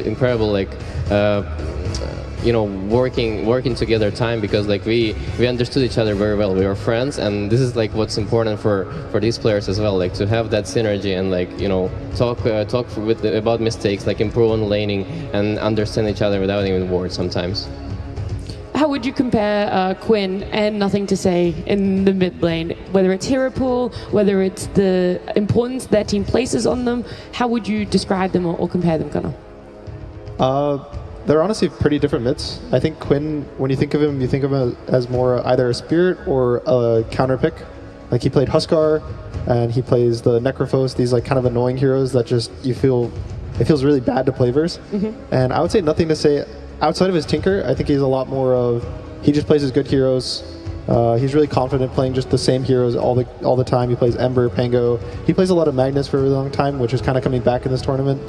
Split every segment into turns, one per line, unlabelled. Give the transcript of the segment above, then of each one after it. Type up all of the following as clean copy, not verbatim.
incredible like you know, working together time, because like we understood each other very well. We were friends, and this is like what's important for these players as well, like to have that synergy and like, you know, talk about mistakes, like improve on laning and understand each other without even words sometimes.
How would you compare Quinn and Nothing to Say in the mid lane? Whether it's hero pool, whether it's the importance their team places on them, how would you describe them or compare them, Gunnar?
They're honestly pretty different mids. I think Quinn, when you think of him, you think of him as more either a spirit or a counter pick. Like he played Huskar, and he plays the Necrophos, these like kind of annoying heroes that just, it feels really bad to play verse. And I would say Nothing to Say, outside of his Tinker, I think he's a lot more of, he just plays his good heroes. He's really confident playing just the same heroes all the time. He plays Ember, Pango. He plays a lot of Magnus for a really long time, which is kind of coming back in this tournament.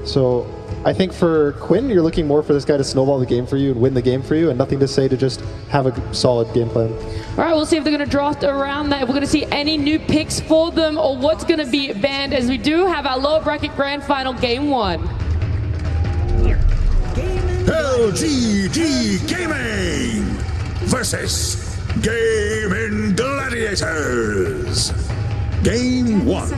So I think for Quinn, you're looking more for this guy to snowball the game for you and win the game for you, and Nothing to Say to just have a solid game plan.
All right, we'll see if they're going to draft around that, if we're going to see any new picks for them, or what's going to be banned, as we do have our lower bracket grand final game 1.
LGD Gaming versus Gaimin Gladiators. Game 1.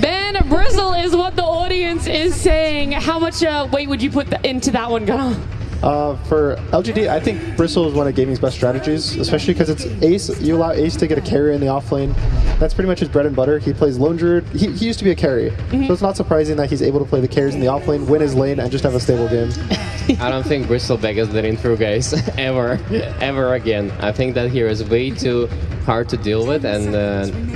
Ben Bristle is what the audience is saying. How much weight would you put into that one, Gunnar?
For LGD, I think Bristle is one of gaming's best strategies, especially because it's Ace. You allow Ace to get a carry in the off lane. That's pretty much his bread and butter. He plays Lone Druid. He used to be a carry, so it's not surprising that he's able to play the carries in the off lane, win his lane, and just have a stable game.
I don't think Bristleback is letting through, guys, ever again. I think that hero is way too hard to deal with, and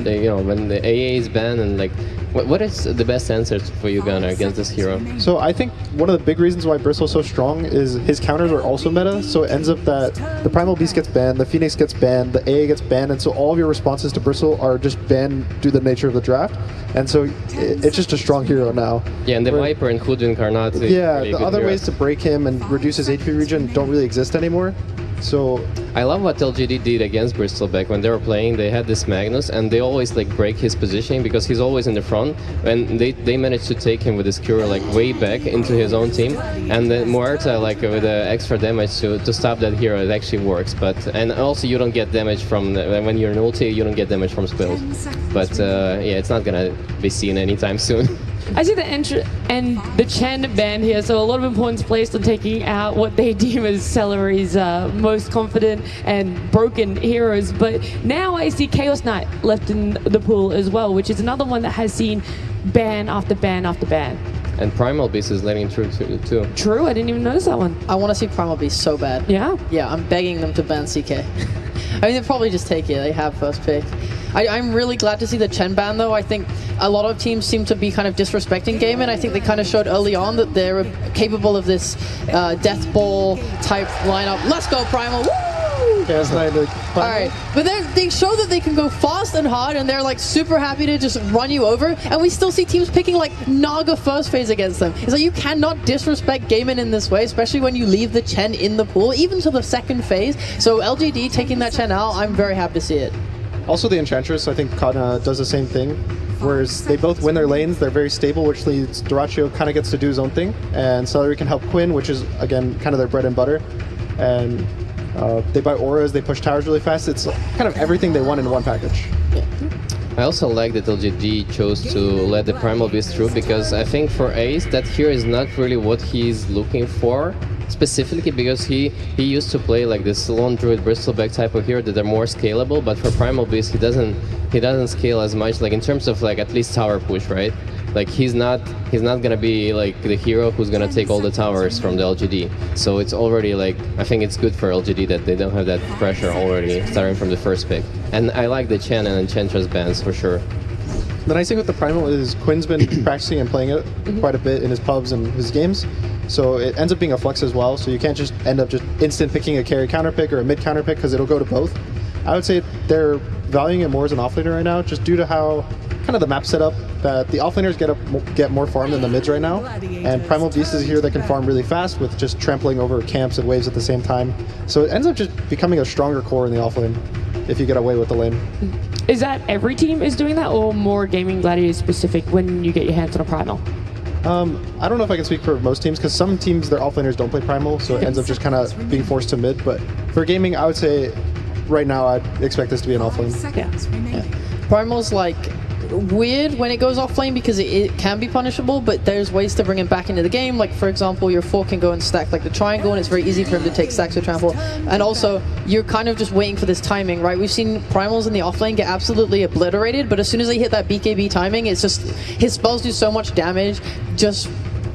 you know, when the AA is banned, and like, what is the best answer for you, Gunnar, against this hero?
So I think one of the big reasons why Bristle's so strong is his counters are also meta, so it ends up that the Primal Beast gets banned, the Phoenix gets banned, the AA gets banned, and so all of your responses to Bristle are just banned due to the nature of the draft, and so it's just a strong hero now.
Yeah, and the Viper and Hood Incarnate.
Yeah,
really
the other
hero.
ways to break him and reduce his HP regen don't really exist anymore. So
I love what LGD did against Bristleback. When they were playing, they had this Magnus, and they always like break his positioning because he's always in the front, and they managed to take him with his cure like way back into his own team, and then Muerta like with the extra damage to stop that hero, it actually works. But and also you don't get damage from when you're in ulti, you don't get damage from spells. But yeah, it's not gonna be seen anytime soon.
I see the and the Chen ban here, so a lot of importance placed on taking out what they deem as Celery's most confident and broken heroes. But now I see Chaos Knight left in the pool as well, which is another one that has seen ban after ban after ban.
And Primal Beast is letting through too.
True, I didn't even notice that one.
I want to see Primal Beast so bad.
Yeah?
Yeah, I'm begging them to ban CK. I mean, they'll probably just take it. They have first pick. I'm really glad to see the Chen ban, though. I think a lot of teams seem to be kind of disrespecting Gaimin. I think they kind of showed early on that they're capable of this death ball type lineup. Let's go, Primal! Woo! Alright, but they show that they can go fast and hard, and they're like super happy to just run you over, and we still see teams picking like Naga first phase against them. It's like you cannot disrespect Gaimin in this way, especially when you leave the Chen in the pool, even to the second phase. So LGD taking that Chen out, I'm very happy to see it.
Also the Enchantress, I think Kana does the same thing, whereas they both win their lanes, they're very stable, which leads Dyrachyo kind of gets to do his own thing, and Celery can help Quinn, which is, again, kind of their bread and butter. And they buy auras, they push towers really fast. It's kind of everything they want in one package.
Yeah.
I also like that LGD chose to let the Primal Beast through, because I think for Ace, that here is not really what he's looking for, specifically because he used to play like this Lone Druid Bristleback type of hero that are more scalable, but for Primal Beast he doesn't scale as much, like in terms of like at least tower push, right? Like he's not gonna be like the hero who's gonna take all the towers from the LGD. So it's already like, I think it's good for LGD that they don't have that pressure already starting from the first pick. And I like the Chen and Enchantress bans for sure.
The nice thing with the Primal is Quinn's been practicing and playing it quite a bit in his pubs and his games. So it ends up being a flex as well, so you can't just end up just instant picking a carry counter pick or a mid counter pick, because it'll go to both. I would say they're valuing it more as an offlaner right now, just due to how kind of the map setup that the offlaners get more farm than the mids right now, and Primal Beast is here that can farm really fast with just trampling over camps and waves at the same time. So it ends up just becoming a stronger core in the offlane if you get away with the lane.
Is that every team is doing that, or more Gaimin Gladiators specific when you get your hands on a Primal?
I don't know if I can speak for most teams, because some teams, their offlaners don't play Primal, so it ends up just kind of being forced to mid. But for gaming, I would say right now I'd expect this to be an offlane.
Primal's like weird when it goes offlane because it can be punishable, but there's ways to bring him back into the game. Like, for example, your 4 can go and stack like the triangle, and it's very easy for him to take stacks with trample. And also, you're kind of just waiting for this timing, right? We've seen Primals in the offlane get absolutely obliterated, but as soon as they hit that BKB timing, it's just, his spells do so much damage just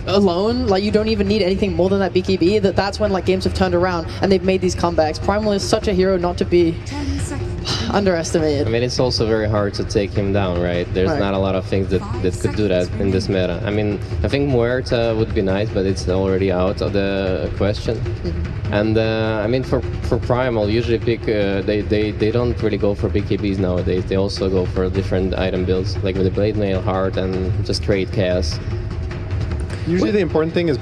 alone. Like, you don't even need anything more than that BKB. That's when like games have turned around and they've made these comebacks. Primal is such a hero not to be underestimated.
I mean, it's also very hard to take him down, right? There's not a lot of things that could do that in this meta. I mean, I think Muerta would be nice, but it's already out of the question. And I mean, for Primal, usually pick they don't really go for BKBs nowadays. They also go for different item builds, like with the Blade Mail, Heart, and just trade chaos.
Usually the important thing is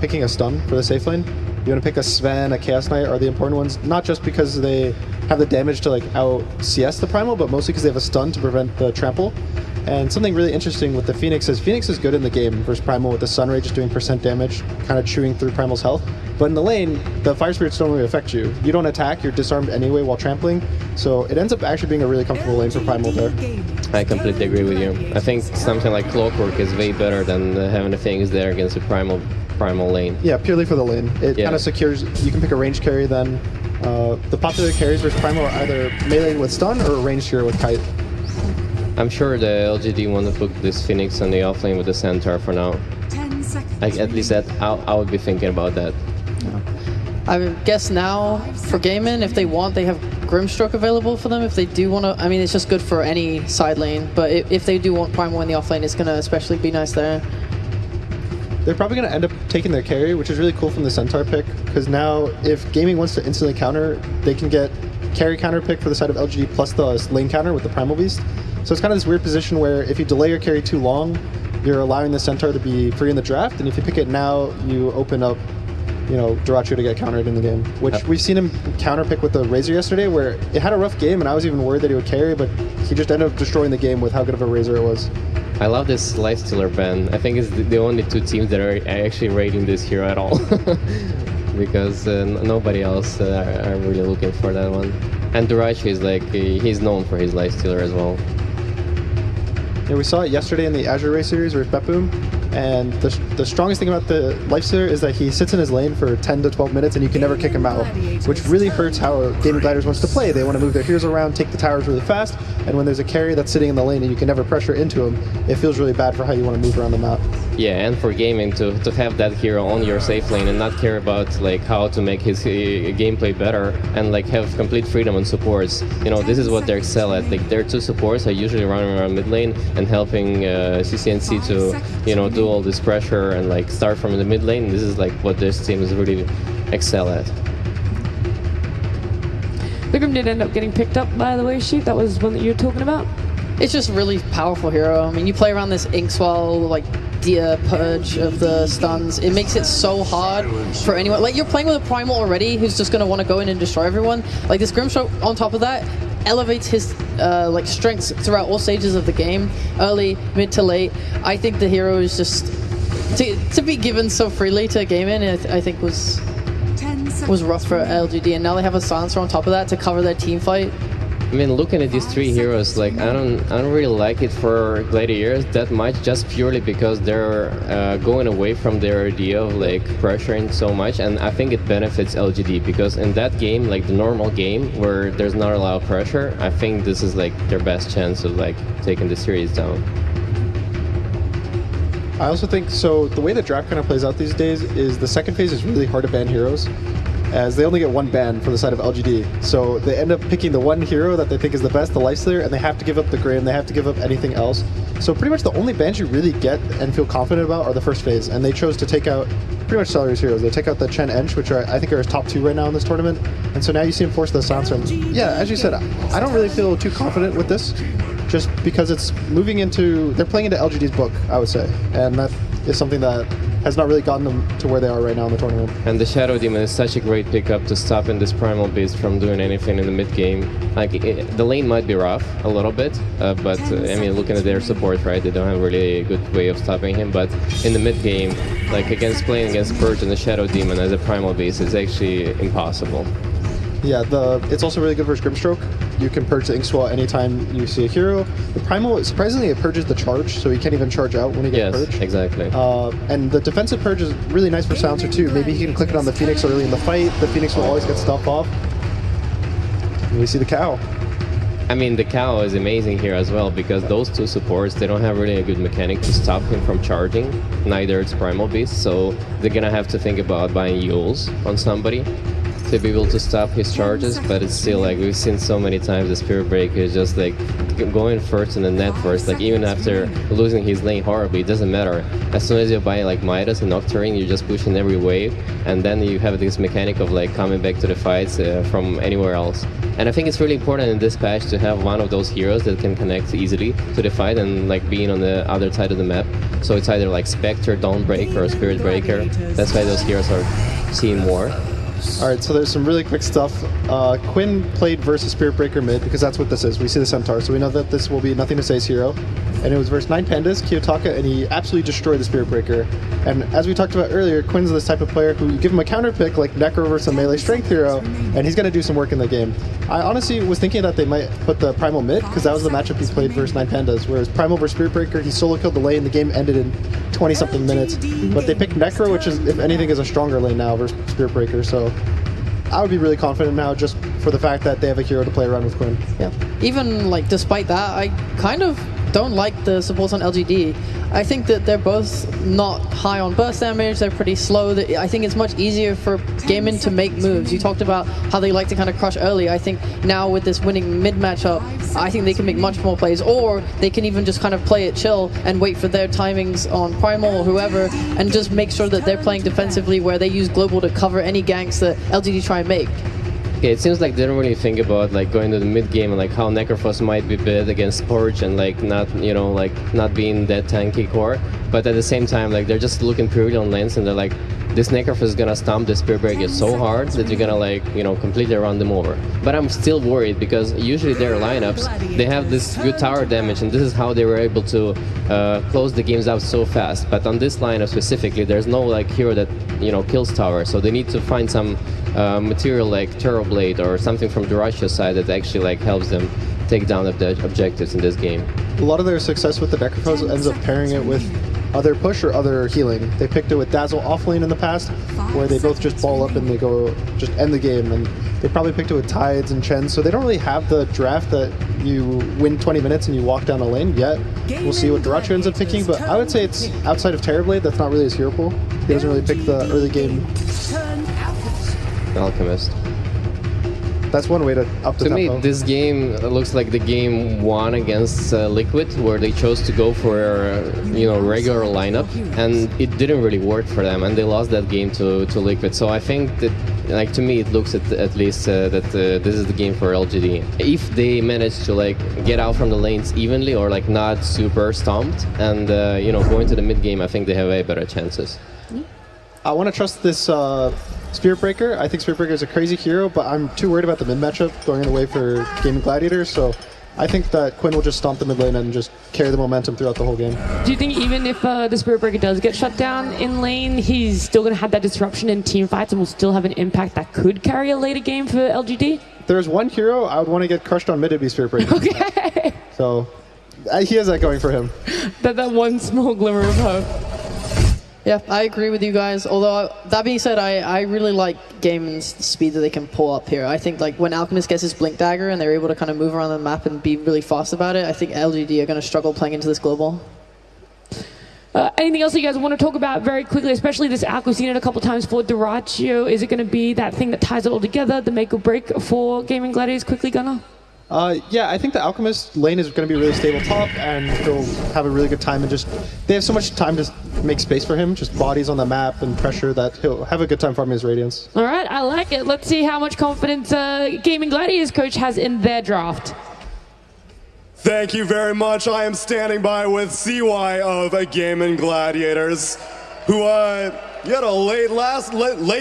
picking a stun for the safe lane. You want to pick a Sven, a Chaos Knight are the important ones, not just because they have the damage to like out CS the Primal, but mostly because they have a stun to prevent the trample. And something really interesting with the Phoenix is good in the game versus Primal with the Sunray just doing % damage, kind of chewing through Primal's health. But in the lane, the Fire Spirits don't really affect you. You don't attack, you're disarmed anyway while trampling, so it ends up actually being a really comfortable lane for Primal there.
I completely agree with you. I think something like Clockwork is way better than having the things there against the Primal lane.
Yeah, purely for the lane. It kind of secures, you can pick a range carry then. The popular carries versus Primal are either meleeing with stun or a ranged hero with kite.
I'm sure the LGD want to put this Phoenix on the offlane with the Centaur for now.
10 seconds.
Like, at least that I would be thinking about that.
I would guess now for Gaimin, if they want, they have Grimstroke available for them. If they do want to, I mean, it's just good for any side lane, but if they do want Primal in the offlane, it's going to especially be nice there.
They're probably going to end up taking their carry, which is really cool from the Centaur pick, because now if Gaming wants to instantly counter, they can get carry counter pick for the side of LGD plus the lane counter with the Primal Beast. So it's kind of this weird position where if you delay your carry too long, you're allowing the Centaur to be free in the draft, and if you pick it now, you open up, you know, Durachu to get countered in the game. Which we've seen him counter pick with the Razor yesterday, where it had a rough game, and I was even worried that he would carry, but he just ended up destroying the game with how good of a Razor it was.
I love this Lifestealer ban. I think it's the only 2 teams that are actually rating this hero at all. Because nobody else are really looking for that one. And Durachu is like, he's known for his Lifestealer as well.
Yeah, we saw it yesterday in the Azure Race series with Bepboom, and the strongest thing about the Lifestealer is that he sits in his lane for 10 to 12 minutes and you can never kick him out, which really hurts how Gaimin Gladiators wants to play. They want to move their heroes around, take the towers really fast, and when there's a carry that's sitting in the lane and you can never pressure into him, it feels really bad for how you want to move around the map.
Yeah, and for Gaming to have that hero on your safe lane and not care about like how to make his gameplay better and like have complete freedom on supports. You know, this is what they excel at. Like, their 2 supports are usually running around mid lane and helping CCNC to, you know, do all this pressure and like start from the mid lane. This is like what this team is really excel at.
Bigrim did end up getting picked up, by the way, Sheep. That was one that you were talking about.
It's just really powerful hero. I mean, you play around this Inkswell, like, purge of the stuns. It makes it so hard for anyone. Like, you're playing with a Primal already who's just going to want to go in and destroy everyone. Like, this Grimstroke on top of that elevates his like strengths throughout all stages of the game, early, mid to late. I think the hero is just to be given so freely to Gaimin, I think was rough for LGD, and now they have a silencer on top of that to cover their team fight.
I mean, looking at these 3 heroes, like, I don't really like it for Gladiators that much, just purely because they're going away from their idea of like pressuring so much, and I think it benefits LGD because in that game, like the normal game where there's not a lot of pressure, I think this is like their best chance of like taking the series down.
I also think, so the way the draft kind of plays out these days is the second phase is really hard to ban heroes, as they only get 1 ban for the side of LGD. So they end up picking the 1 hero that they think is the best, the Lifestealer, and they have to give up the Grim, they have to give up anything else. So pretty much the only bans you really get and feel confident about are the first phase, and they chose to take out pretty much Celery's heroes. They take out the Chen Ench, which I think are his top 2 right now in this tournament, and so now you see him force the Sansa. Yeah, as you said, I don't really feel too confident with this, just because it's moving into, they're playing into LGD's book, I would say, and that is something that has not really gotten them to where they are right now in the tournament.
And the Shadow Demon is such a great pickup to stop in this Primal Beast from doing anything in the mid game. Like the lane might be rough a little bit, but I mean, looking at their support, right? They don't have really a good way of stopping him. But in the mid game, like playing against Purge and the Shadow Demon as a Primal Beast is actually impossible.
Yeah, it's also really good for Grimstroke. You can purge the Inkswell anytime you see a hero. The Primal, surprisingly, it purges the charge, so he can't even charge out when he gets purged.
Yes, exactly.
And the defensive purge is really nice for Silencer too. Maybe he can click it on the Phoenix early in the fight. The Phoenix will always get stuff off. And we see the cow.
I mean, the cow is amazing here as well, because those two supports, they don't have really a good mechanic to stop him from charging. Neither it's Primal Beast, so they're gonna have to think about buying Yules on somebody to be able to stop his charges, but it's still like we've seen so many times the Spirit Breaker is just like going first in the net first, like even after losing his lane horribly, it doesn't matter. As soon as you buy like Midas and Nocturne, you're just pushing every wave, and then you have this mechanic of like coming back to the fights from anywhere else. And I think it's really important in this patch to have one of those heroes that can connect easily to the fight and like being on the other side of the map. So it's either like Spectre, Dawnbreaker, or Spirit Breaker. That's why those heroes are seen more.
Alright, so there's some really quick stuff. Quinn played versus Spirit Breaker mid, because that's what this is. We see the Centaur, so we know that this will be Nothing to Say's hero. And it was versus 9 Pandas, Kiyotaka, and he absolutely destroyed the Spirit Breaker. And as we talked about earlier, Quinn's this type of player who you give him a counter pick like Necro versus a melee strength hero, and he's going to do some work in the game. I honestly was thinking that they might put the Primal mid, because that was the matchup he played versus 9 Pandas, whereas Primal versus Spirit Breaker, he solo killed the lane, the game ended in 20-something minutes. But they picked Necro, which is, if anything, is a stronger lane now versus Spirit Breaker, so I would be really confident now just for the fact that they have a hero to play around with Quinn.
Yeah. Even like despite that, I kind of don't like the supports on LGD. I think that they're both not high on burst damage, they're pretty slow. I think it's much easier for Gaimin to make moves. You talked about how they like to kind of crush early. I think now with this winning mid matchup, I think they can make much more plays, or they can even just kind of play it chill and wait for their timings on Primal or whoever, and just make sure that they're playing defensively where they use Global to cover any ganks that LGD try and make.
Okay, it seems like they don't really think about like going to the mid game and like how Necrophos might be bad against Purge and like not, you know, like not being that tanky core, but at the same time like they're just looking purely on lanes and they're like, this Necrophos is gonna stomp the Spirit Breaker so hard that you're gonna like, you know, completely run them over. But I'm still worried because usually their lineups, they have this good tower damage and this is how they were able to close the games out so fast. But on this lineup specifically, there's no like hero that, you know, kills tower, so they need to find some material like Terrorblade or something from the Russia side that actually like helps them take down the objectives in this game.
A lot of their success with the Necrophos ends up pairing it with other push or other healing. They picked it with Dazzle offlane in the past, where they both just ball up and they go just end the game. And they probably picked it with Tides and Chen, so they don't really have the draft that you win 20 minutes and you walk down a lane yet. We'll see what Duracho ends up picking, but I would say it's outside of Terrorblade, that's not really his hero pool. He doesn't really pick the early game.
Alchemist.
That's one way to up the
tempo. To me,
tempo.
this game looks like the game won against Liquid, where they chose to go for you know, regular lineup, and it didn't really work for them, and they lost that game to Liquid. So I think that, like, to me, it looks at least that this is the game for LGD. If they manage to like get out from the lanes evenly or like not super stomped, and you know, going to the mid game, I think they have way better chances.
I want to trust this Spirit Breaker. I think Spirit Breaker is a crazy hero, but I'm too worried about the mid matchup going in the way for Gaimin Gladiators, so I think that Quinn will just stomp the mid lane and just carry the momentum throughout the whole game.
Do you think even if the Spirit Breaker does get shut down in lane, he's still going to have that disruption in team fights and will still have an impact that could carry a later game for LGD?
If there's one hero I would want to get crushed on mid, it'd be Spirit Breaker.
Okay.
So he has that going for him.
that one small glimmer of hope.
Yeah, I agree with you guys. Although, that being said, I really like Gaimin's speed that they can pull up here. I think like when Alchemist gets his Blink Dagger and they're able to kind of move around the map and be really fast about it, I think LGD are going to struggle playing into this global.
Anything else that you guys want to talk about very quickly, especially this arc? We've seen it a couple times for Duracho. Is it going to be that thing that ties it all together, the make or break for Gaimin Gladiators? Quickly, Gunnar?
Yeah, I think the Alchemist lane is going to be really stable top, and he'll have a really good time, and just they have so much time to make space for him, just bodies on the map and pressure, that he'll have a good time farming his Radiance.
All right, I like it. Let's see how much confidence Gaimin Gladiators coach has in their draft.
Thank you very much. I am standing by with CY of Gaimin Gladiators. who, you had a late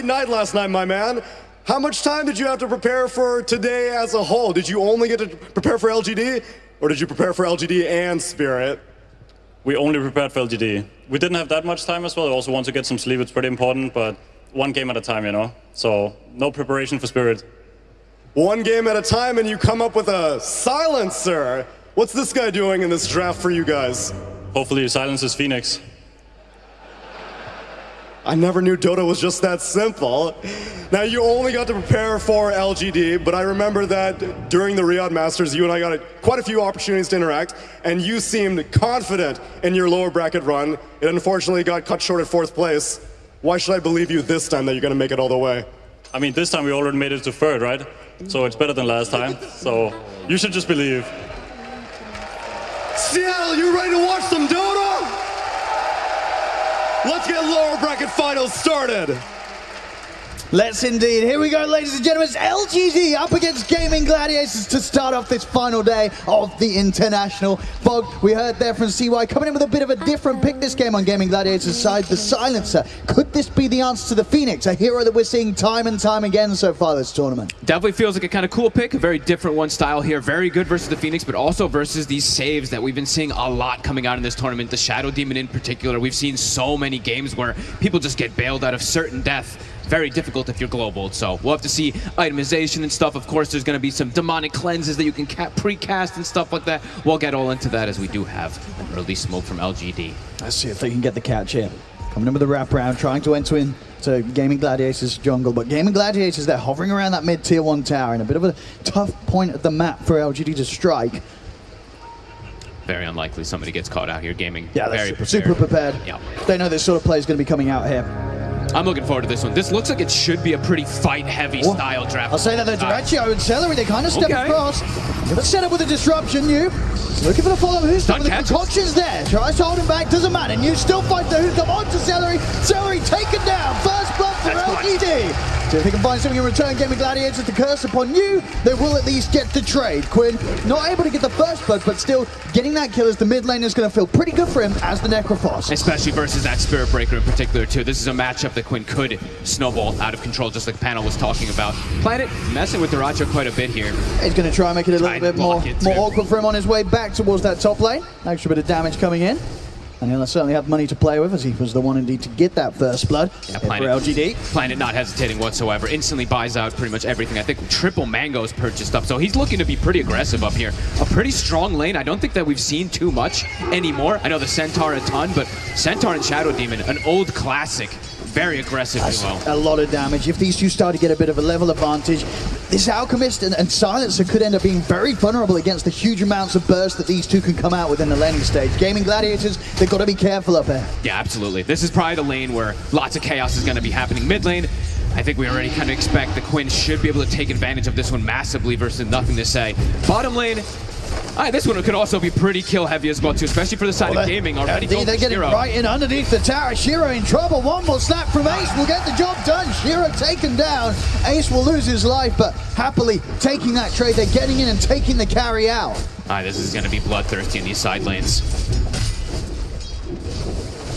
night last night, my man. How much time did you have to prepare for today as a whole? Did you only get to prepare for LGD, or did you prepare for LGD and Spirit?
We only prepared for LGD. We didn't have that much time as well. I also want to get some sleep. It's pretty important, but one game at a time, you know? So no preparation for Spirit.
One game at a time, and you come up with a silencer. What's this guy doing in this draft for you guys?
Hopefully he silences Phoenix.
I never knew Dota was just that simple. Now, you only got to prepare for LGD, but I remember that during the Riyadh Masters, you and I got quite a few opportunities to interact, and you seemed confident in your lower bracket run. It unfortunately got cut short at 4th place. Why should I believe you this time that you're going to make it all the way?
I mean, this time we already made it to 3rd, right? So it's better than last time. So you should just believe.
Seattle, you ready to watch some Dota? Let's get lower bracket finals started.
Let's indeed. Here we go, ladies and gentlemen. It's LGD up against Gaimin Gladiators to start off this final day of the International. Fog, we heard there from CY coming in with a bit of a different pick this game on Gaimin Gladiators' side, the Silencer. Could this be the answer to the Phoenix, a hero that we're seeing time and time again so far this tournament?
Definitely feels like a kind of cool pick, a very different one style here. Very good versus the Phoenix, but also versus these saves that we've been seeing a lot coming out in this tournament. The Shadow Demon in particular. We've seen so many games where people just get bailed out of certain death. Very difficult if you're global, so we'll have to see itemization and stuff. Of course, there's going to be some demonic cleanses that you can pre-cast and stuff like that. We'll get all into that as we do have an early smoke from LGD.
Let's see if they can get the catch here. Coming in with a wraparound, trying to enter into Gaimin Gladiators' jungle, but Gaimin Gladiators, they're hovering around that mid-tier 1 tower in a bit of a tough point of the map for LGD to strike.
Very unlikely somebody gets caught out here. Gaming,
yeah,
very prepared.
Super prepared.
Yeah.
They know this sort of play is going to be coming out here.
I'm looking forward to this one. This looks like it should be a pretty fight-heavy style draft.
I'll say that the Duraccio and Celery, they kind of step across. Let's set up with a disruption, you. Looking for the follow. Who's done the concoctions there? Tries to hold him back, doesn't matter. You still fight the hook up onto Celery. Celery taken down. First blood for LGD. So if they can find something in return, Gaimin Gladiators to curse upon you, they will at least get the trade. Quinn, not able to get the first blood, but still getting that kill as the mid lane is going to feel pretty good for him as the Necrophos.
Especially versus that Spirit Breaker in particular, too. This is a matchup that Quinn could snowball out of control, just like the panel was talking about. Planet messing with Duracho quite a bit here.
He's going to try and make it a little bit more awkward for him on his way back towards that top lane. Extra bit of damage coming in. And he'll certainly have money to play with, as he was the one indeed to get that first blood for LGD.
Planet not hesitating whatsoever. Instantly buys out pretty much everything. I think triple mangoes purchased up, so he's looking to be pretty aggressive up here. A pretty strong lane. I don't think that we've seen too much anymore. I know the Centaur a ton, but Centaur and Shadow Demon, an old classic. Very aggressive duo.
A lot of damage. If these two start to get a bit of a level advantage, this Alchemist and Silencer could end up being very vulnerable against the huge amounts of burst that these two can come out within the laning stage. Gaimin Gladiators, they've got to be careful up here.
Yeah, absolutely. This is probably the lane where lots of chaos is going to be happening. Mid lane, I think we already kind of expect the Quinn should be able to take advantage of this one massively versus nothing to say. Bottom lane, this one could also be pretty kill heavy as well too, especially for the side of Gaming already.
They're getting right in underneath the tower. Shiro in trouble. One more snap from Ace will get the job done. Shiro taken down. Ace will lose his life, but happily taking that trade. They're getting in and taking the carry out.
This is going to be bloodthirsty in these side lanes.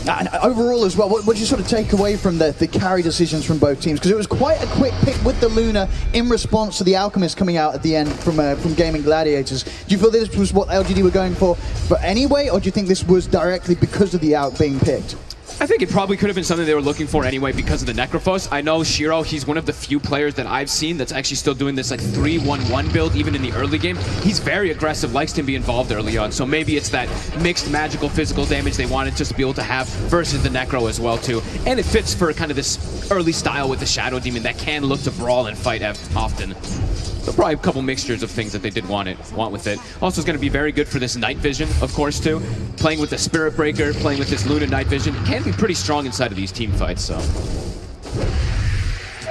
And overall as well, what did you sort of take away from the carry decisions from both teams? Because it was quite a quick pick with the Luna in response to the Alchemist coming out at the end from Gaimin Gladiators. Do you feel this was what LGD were going for anyway, or do you think this was directly because of the Alch being picked?
I think it probably could have been something they were looking for anyway because of the Necrophos. I know Shiro, he's one of the few players that I've seen that's actually still doing this like 3-1-1 build even in the early game. He's very aggressive, likes to be involved early on, so maybe it's that mixed magical physical damage they wanted just to be able to have versus the Necro as well too. And it fits for kind of this early style with the Shadow Demon that can look to brawl and fight often. So probably a couple mixtures of things that they did want with it. Also, it's going to be very good for this night vision, of course, too. Playing with the Spirit Breaker, playing with this Luna night vision can be pretty strong inside of these team fights.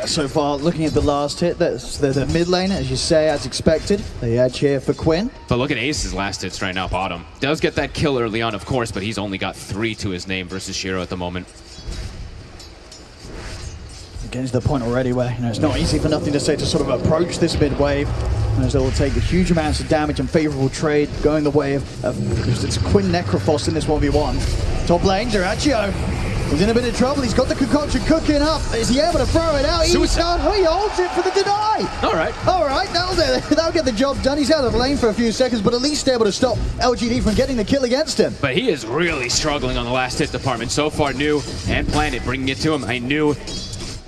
So far, looking at the last hit, that's the mid lane, as you say, as expected. The edge here for Quinn.
But look at Ace's last hits right now, bottom. Does get that kill early on, of course, but he's only got 3 to his name versus Shiro at the moment.
Getting to the point already where it's not easy for nothing to say to sort of approach this mid wave, as they will take huge amounts of damage and favorable trade going the way of it's Quinn Necrophos in this 1v1. Top lane, Duraccio He's in a bit of trouble. He's got the concoction cooking up. Is he able to throw it out?
Suicide.
He holds it for the deny.
All right.
That'll get the job done. He's out of lane for a few seconds, but at least able to stop LGD from getting the kill against him.
But he is really struggling on the last hit department. So far, New and Planet bringing it to him. I knew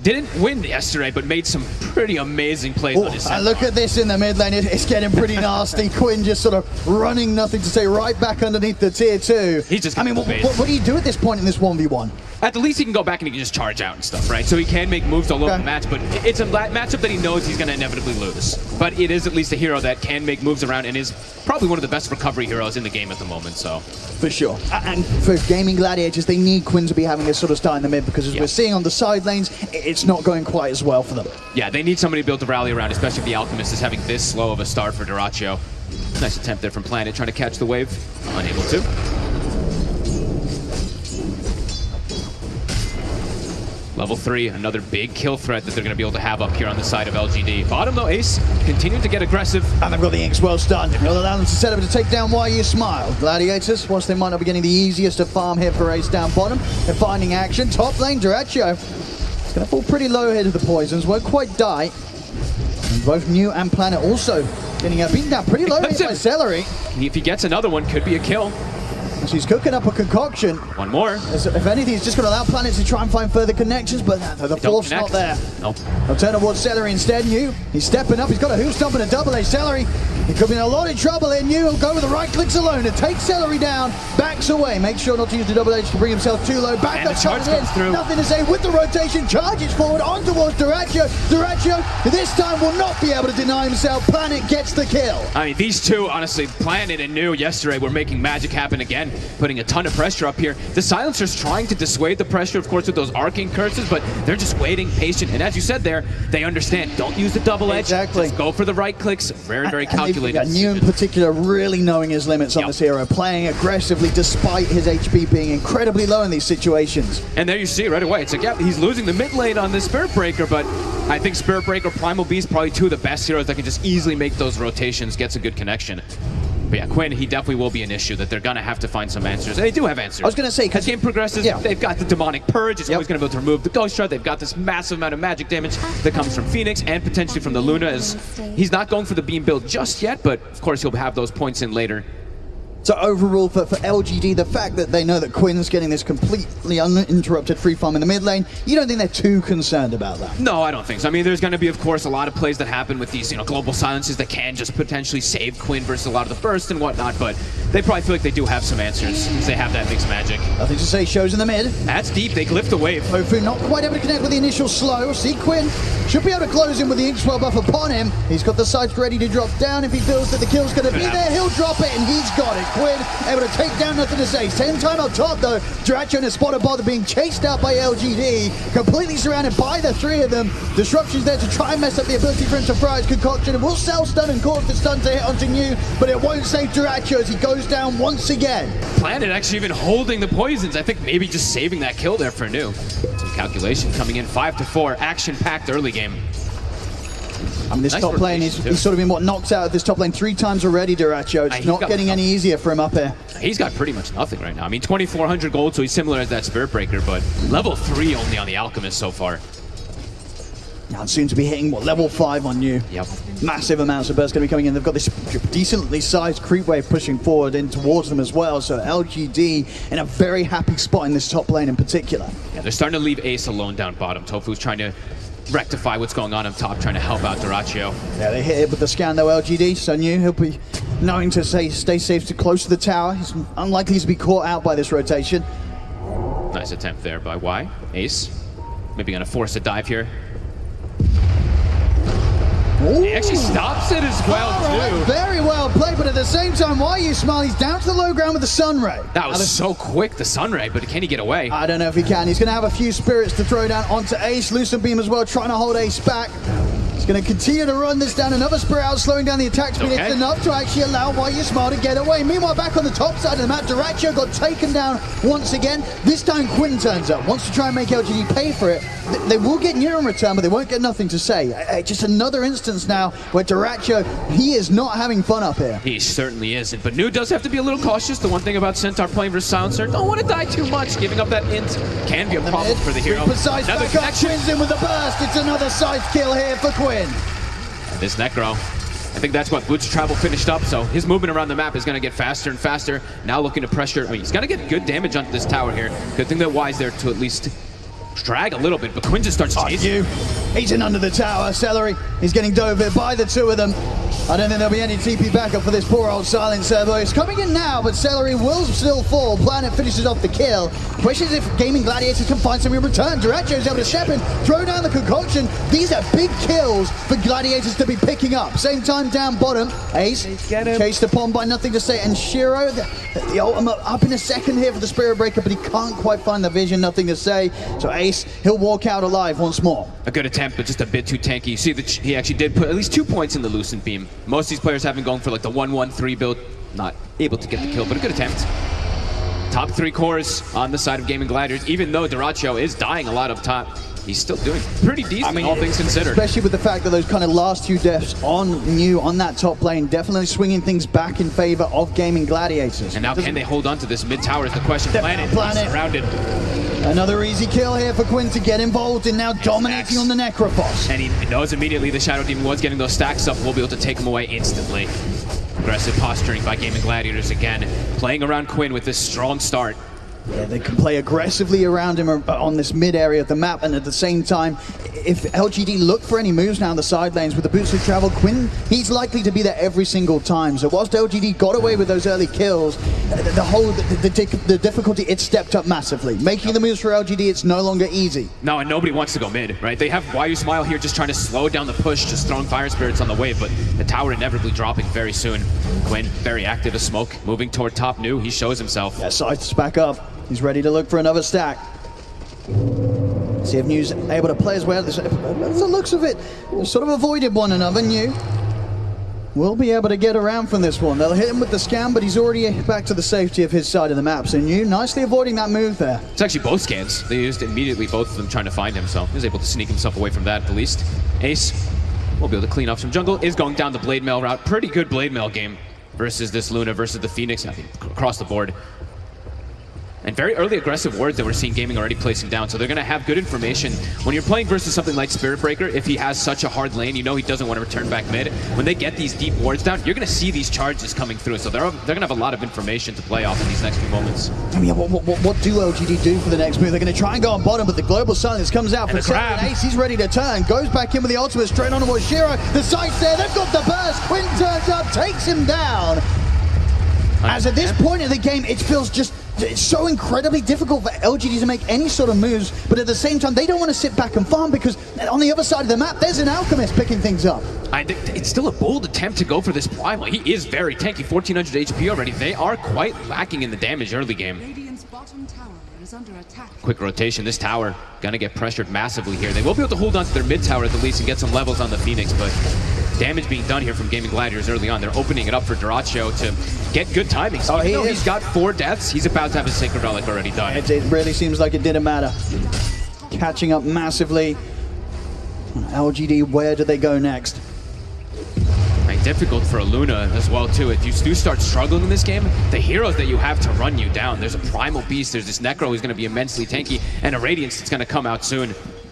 didn't win yesterday, but made some pretty amazing plays on his side.
Look at this in the mid lane. It's getting pretty nasty. Quinn just sort of running nothing to say right back underneath the tier 2.
He's just
what do you do at this point in this 1v1?
At the least he can go back and he can just charge out and stuff, right? So he can make moves all over the match, but it's a matchup that he knows he's going to inevitably lose. But it is at least a hero that can make moves around and is probably one of the best recovery heroes in the game at the moment, so.
For sure. And for Gaimin Gladiators, they need Quinn to be having a sort of start in the mid because as we're seeing on the side lanes, it's not going quite as well for them.
Yeah, they need somebody to be able to rally around, especially if the Alchemist is having this slow of a start for Dyrachyo. Nice attempt there from Planet, trying to catch the wave. Unable to. Level 3, another big kill threat that they're going to be able to have up here on the side of LGD. Bottom though, Ace continuing to get aggressive.
And they've got the Inks well stunned. They'll allow them to set up to take down YU Smile. Gladiators, whilst they might not be getting the easiest to farm here for Ace down bottom, they're finding action. Top lane, Dyrachyo. It's going to fall pretty low here to the poisons, won't quite die. And both New and Planet also getting beaten down pretty low here by Celery.
If he gets another one, could be a kill.
She's cooking up a concoction.
One more.
If anything, it's just going to allow Planet to try and find further connections, but the fourth's not there.
Nope.
They'll turn towards Celery instead. New, he's stepping up. He's got a hoof stomp and a double A. Celery, he could be in a lot of trouble here. New will go with the right clicks alone to take Celery down. Backs away. Makes sure not to use the double H to bring himself too low. Back up, charge comes through. Nothing to say with the rotation. Charges forward on towards Dyrachyo. Dyrachyo this time will not be able to deny himself. Planet gets the kill.
I mean, these two, honestly, Planet and New yesterday were making magic happen again, putting a ton of pressure up here. The Silencer's trying to dissuade the pressure, of course, with those arcane curses, but they're just waiting, patient. And as you said there, they understand. Don't use the double edge.
Exactly.
Just go for the right clicks. Very, very calculated.
New in particular really knowing his limits on this hero, playing aggressively despite his HP being incredibly low in these situations.
And there you see it right away. It's like, yeah, he's losing the mid lane on the Spirit Breaker, but I think Spirit Breaker, Primal Beast, probably two of the best heroes that can just easily make those rotations, gets a good connection. But yeah, Quinn, he definitely will be an issue that they're going to have to find some answers. And they do have answers.
I was going to say,
as game progresses, they've got the Demonic Purge. It's always going to be able to remove the Ghost Shard. They've got this massive amount of magic damage that comes from Phoenix and potentially from the Luna. As he's not going for the beam build just yet, but of course he'll have those points in later.
So overall for LGD, the fact that they know that Quinn's getting this completely uninterrupted free farm in the mid lane, you don't think they're too concerned about that?
No, I don't think so. I mean, there's going to be, of course, a lot of plays that happen with these, global silences that can just potentially save Quinn versus a lot of the burst and whatnot, but they probably feel like they do have some answers since they have that mixed magic.
Nothing to say, shows in the mid.
That's deep. They glyph the wave.
Tofu not quite able to connect with the initial slow. See, Quinn should be able to close in with the Inkswell buff upon him. He's got the sights ready to drop down. If he feels that the kill's going to be there, he'll drop it, and he's got it. Quinn able to take down, nothing to say. Same time up top though, Dyrachyo and his spotted bother being chased out by LGD, completely surrounded by the three of them. Disruption's there to try and mess up the ability for him to fry his concoction. It will self-stun and cause the stun to hit onto New, but it won't save Dyrachyo as he goes down once again.
Planet actually even holding the poisons. I think maybe just saving that kill there for New. Some calculation coming in 5-4, action-packed early game.
I mean, this top lane, he's sort of been knocked out of this top lane 3 times already, Dyrachyo. It's not getting any easier for him up here.
He's got pretty much nothing right now. I mean, 2,400 gold, so he's similar as that Spirit Breaker, but level 3 only on the Alchemist so far.
Now soon to be hitting, level 5 on New.
Yep.
Massive amounts of burst going to be coming in. They've got this decently sized creep wave pushing forward in towards them as well. So LGD in a very happy spot in this top lane in particular.
Yeah, they're starting to leave Ace alone down bottom. Tofu's trying to rectify what's going on up top, trying to help out Dyrachyo.
Yeah, they hit it with the scan though, LGD, so New, he'll be knowing to stay safe to close to the tower. He's unlikely to be caught out by this rotation.
Nice attempt there by Y. Ace, maybe gonna force a dive here.
Ooh.
He actually stops it as well, too.
Very well played, but at the same time, YU Smile, he's down to the low ground with the Sunray.
That was so quick, the Sunray, but can he get away?
I don't know if he can. He's going to have a few spirits to throw down onto Ace. Lucent Beam as well, trying to hold Ace back. He's going to continue to run this down. Another Spirit out, slowing down the attack speed.
Okay.
It's enough to actually allow YuSmile to get away. Meanwhile, back on the top side of the map, Dyrachyo got taken down once again. This time, Quinn turns up, wants to try and make LGD pay for it. They will get near in return, but they won't get nothing to say. Just another instance now where Dyrachyo, he is not having fun up here.
He certainly isn't, but Nu does have to be a little cautious. The one thing about Centaur playing versus Silencer, don't want to die too much. Giving up that int can be a problem for the hero.
Precise
Another
back up,
connection.
Quinn's in with a burst. It's another scythe kill here for Quinn.
This Necro, I think that's what Boots Travel finished up, so his movement around the map is going to get faster and faster. Now looking to pressure, I mean, he's got to get good damage onto this tower here. Good thing that Y's there to at least drag a little bit, but Quinn just starts chasing.
He's in under the tower. Celery, he's getting dove here by the two of them. I don't think there'll be any TP backup for this poor old Silencer. He's coming in now, but Celery will still fall. Planet finishes off the kill. Question is if Gaimin Gladiators can find something in return. Dyrachyo is able to step in, throw down the concoction. These are big kills for Gladiators to be picking up. Same time down bottom. Ace chased upon by nothing to say. And Shiro, the ultimate up in a second here for the Spirit Breaker, but he can't quite find the vision, nothing to say. So Ace, he'll walk out alive once more.
A good attempt, but just a bit too tanky. You see that he actually did put at least 2 points in the Lucent Beam. Most of these players have been going for like the 1-1-3 build. Not able to get the kill, but a good attempt. Top 3 cores on the side of Gaimin Gladiators. Even though Dyrachyo is dying a lot up top, he's still doing pretty decent, all things considered.
Especially with the fact that those kind of last 2 deaths on Nu on that top lane, definitely swinging things back in favor of Gaimin Gladiators.
And now can they hold on to this mid tower is the question. Planet surrounded.
Another easy kill here for Quinn to get involved in, now dominating on the Necrophos.
And he knows immediately the Shadow Demon was getting those stacks up. We'll be able to take him away instantly. Aggressive posturing by Gaimin Gladiators again. Playing around Quinn with this strong start.
Yeah, they can play aggressively around him on this mid area of the map, and at the same time, if LGD look for any moves now in the side lanes with the boots of travel, Quinn, he's likely to be there every single time. So whilst LGD got away with those early kills, the difficulty, it stepped up massively. Making the moves for LGD, it's no longer easy.
No, and nobody wants to go mid, right? They have YuSmile here just trying to slow down the push, just throwing Fire Spirits on the wave, but the tower inevitably dropping very soon. Quinn, very active as smoke, moving toward top Nu. He shows himself.
Yeah, Scythe's back up. He's ready to look for another stack. See if Nu's able to play as well. The looks of it, they sort of avoided one another. Nu will be able to get around from this one. They'll hit him with the scam, but he's already back to the safety of his side of the map. So Nu nicely avoiding that move there.
It's actually both scans. They used immediately, both of them trying to find him, so he was able to sneak himself away from that at the least. Ace will be able to clean up some jungle, is going down the Blade Mail route. Pretty good Blade Mail game versus this Luna versus the Phoenix, I think, across the board. And very early aggressive wards that we're seeing Gaming already placing down, so they're going to have good information. When you're playing versus something like Spirit Breaker, if he has such a hard lane, you know he doesn't want to return back mid. When they get these deep wards down, you're going to see these charges coming through, so they're going to have a lot of information to play off in these next few moments.
I mean, what do LGD do for the next move? They're going to try and go on bottom, but the Global Silence comes out for Celery. Ace, he's ready to turn, goes back in with the ultimate straight on towards Shiro. The sight's there, they've got the burst. Quinn turns up, takes him down. As at this point in the game, it feels just it's so incredibly difficult for LGD to make any sort of moves, but at the same time, they don't want to sit back and farm because on the other side of the map, there's an Alchemist picking things up.
It's still a bold attempt to go for this primal. He is very tanky, 1400 HP already. They are quite lacking in the damage early game.
Radiant's bottom tower is under attack.
Quick rotation. This tower gonna get pressured massively here. They will be able to hold on to their mid tower at the least and get some levels on the Phoenix, but damage being done here from Gaimin Gladiators early on. They're opening it up for Dyrachyo to get good timing. So even though he's got 4 deaths, he's about to have his Sacred Relic already done.
It really seems like it didn't matter. Catching up massively. LGD, where do they go next?
Difficult for a Luna as well too. If you do start struggling in this game, the heroes that you have to run you down. There's a Primal Beast, there's this Necro who's going to be immensely tanky, and a Radiance that's going to come out soon.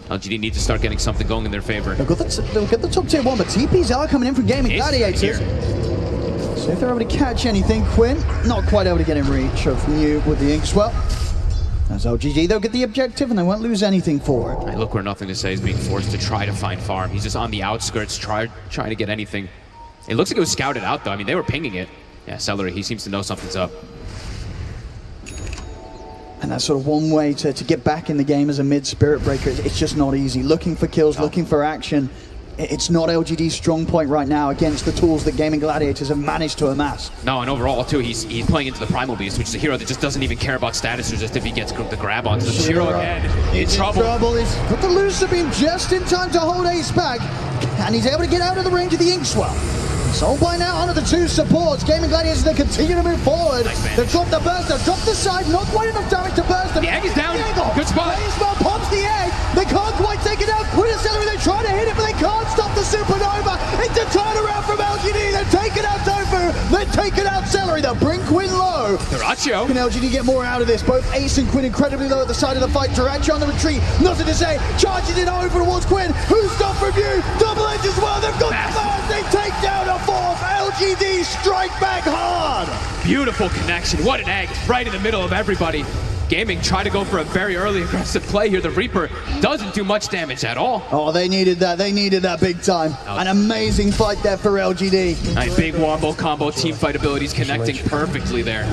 LGD need to start getting something going in their favor.
They'll get the top tier 1, but TPs are coming in from Gaimin Gladiators. So if they're able to catch anything, Quinn not quite able to get in reach of Nu with the Inkswell. As LGD, they'll get the objective and they won't lose anything for it.
Hey, look where Nothing to Say is being forced to try to find farm. He's just on the outskirts trying to get anything. It looks like it was scouted out though. I mean, they were pinging it. Yeah, Celery, he seems to know something's up.
And that's sort of one way to get back in the game as a mid Spirit Breaker. It's just not easy. Looking for kills, looking for action. It's not LGD's strong point right now against the tools that Gaimin Gladiators have managed to amass.
No, and overall too, he's playing into the Primal Beast, which is a hero that just doesn't even care about status or just if he gets the grab onto the Shiro again. In trouble.
He's put the Lucifer Beam just in time to hold Ace back. and he's able to get out of the range of the Inkswell. Soulbind now onto the two supports. Gaimin Gladiators, they continue to move forward. They've got the burst, they've dropped the side, not quite enough damage to burst them.
The egg is down. Good spot.
Baseball pops the egg. They can't quite take it out. Quinn and Celery, they try to hit it, but they can't stop the supernova. It's a turnaround from LGD. They've taken out Tofu. They've taken out Celery. They'll bring Quinn low.
Dyrachyo.
Can LGD get more out of this? Both Ace and Quinn incredibly low at the side of the fight. Dyrachyo on the retreat. Nothing to say. Charges it over towards Quinn. Who's stopped from you? Double edge as well. They've got the first. They take down a fourth. LGD strike back hard.
Beautiful connection. What an egg. Right in the middle of everybody. Gaming tried to go for a very early aggressive play here. The Reaper doesn't do much damage at all.
Oh, they needed that. They needed that big time. An amazing fight there for LGD.
Nice big wombo combo team fight abilities connecting perfectly there.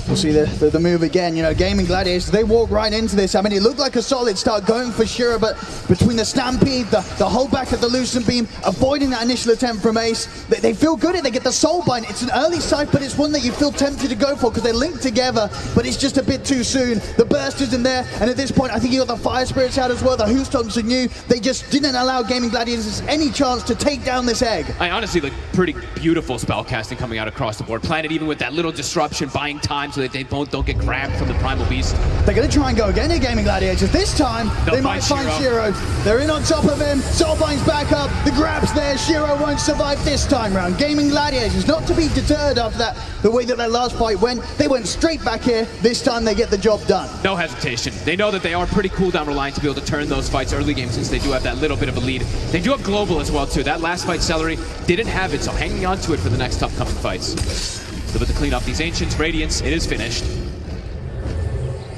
We'll see the move again. You know, Gaimin Gladiators, they walk right into this. I mean, it looked like a solid start going for Shiro, but between the Stampede, the holdback of the Lucent Beam, avoiding that initial attempt from Ace, they feel good. They get the Soulbind. It's an early sight, but it's one that you feel tempted to go for because they're linked together, but it's just a bit too soon. The burst isn't there, and at this point, I think you got the Fire Spirits out as well. The Houston's are new. They just didn't allow Gaimin Gladiators any chance to take down this egg.
I honestly like pretty beautiful spell casting coming out across the board. Planet even with that little disruption, buying time so that they both don't get grabbed from the Primal Beast.
They're going to try and go again here, Gaimin Gladiators. This time, they might find Shiro. They're in on top of him. Soulbind's back up. The grab's there. Shiro won't survive this time round. Gaimin Gladiators, not to be deterred after that, the way that their last fight went. They went straight back here. This time, they get the job done.
No hesitation. They know that they are pretty cooldown reliant to be able to turn those fights early game since they do have that little bit of a lead. They do have global as well, too. That last fight, Celery didn't have it, so hanging on to it for the next upcoming fights. So with to clean up these Ancients, Radiance, it is finished.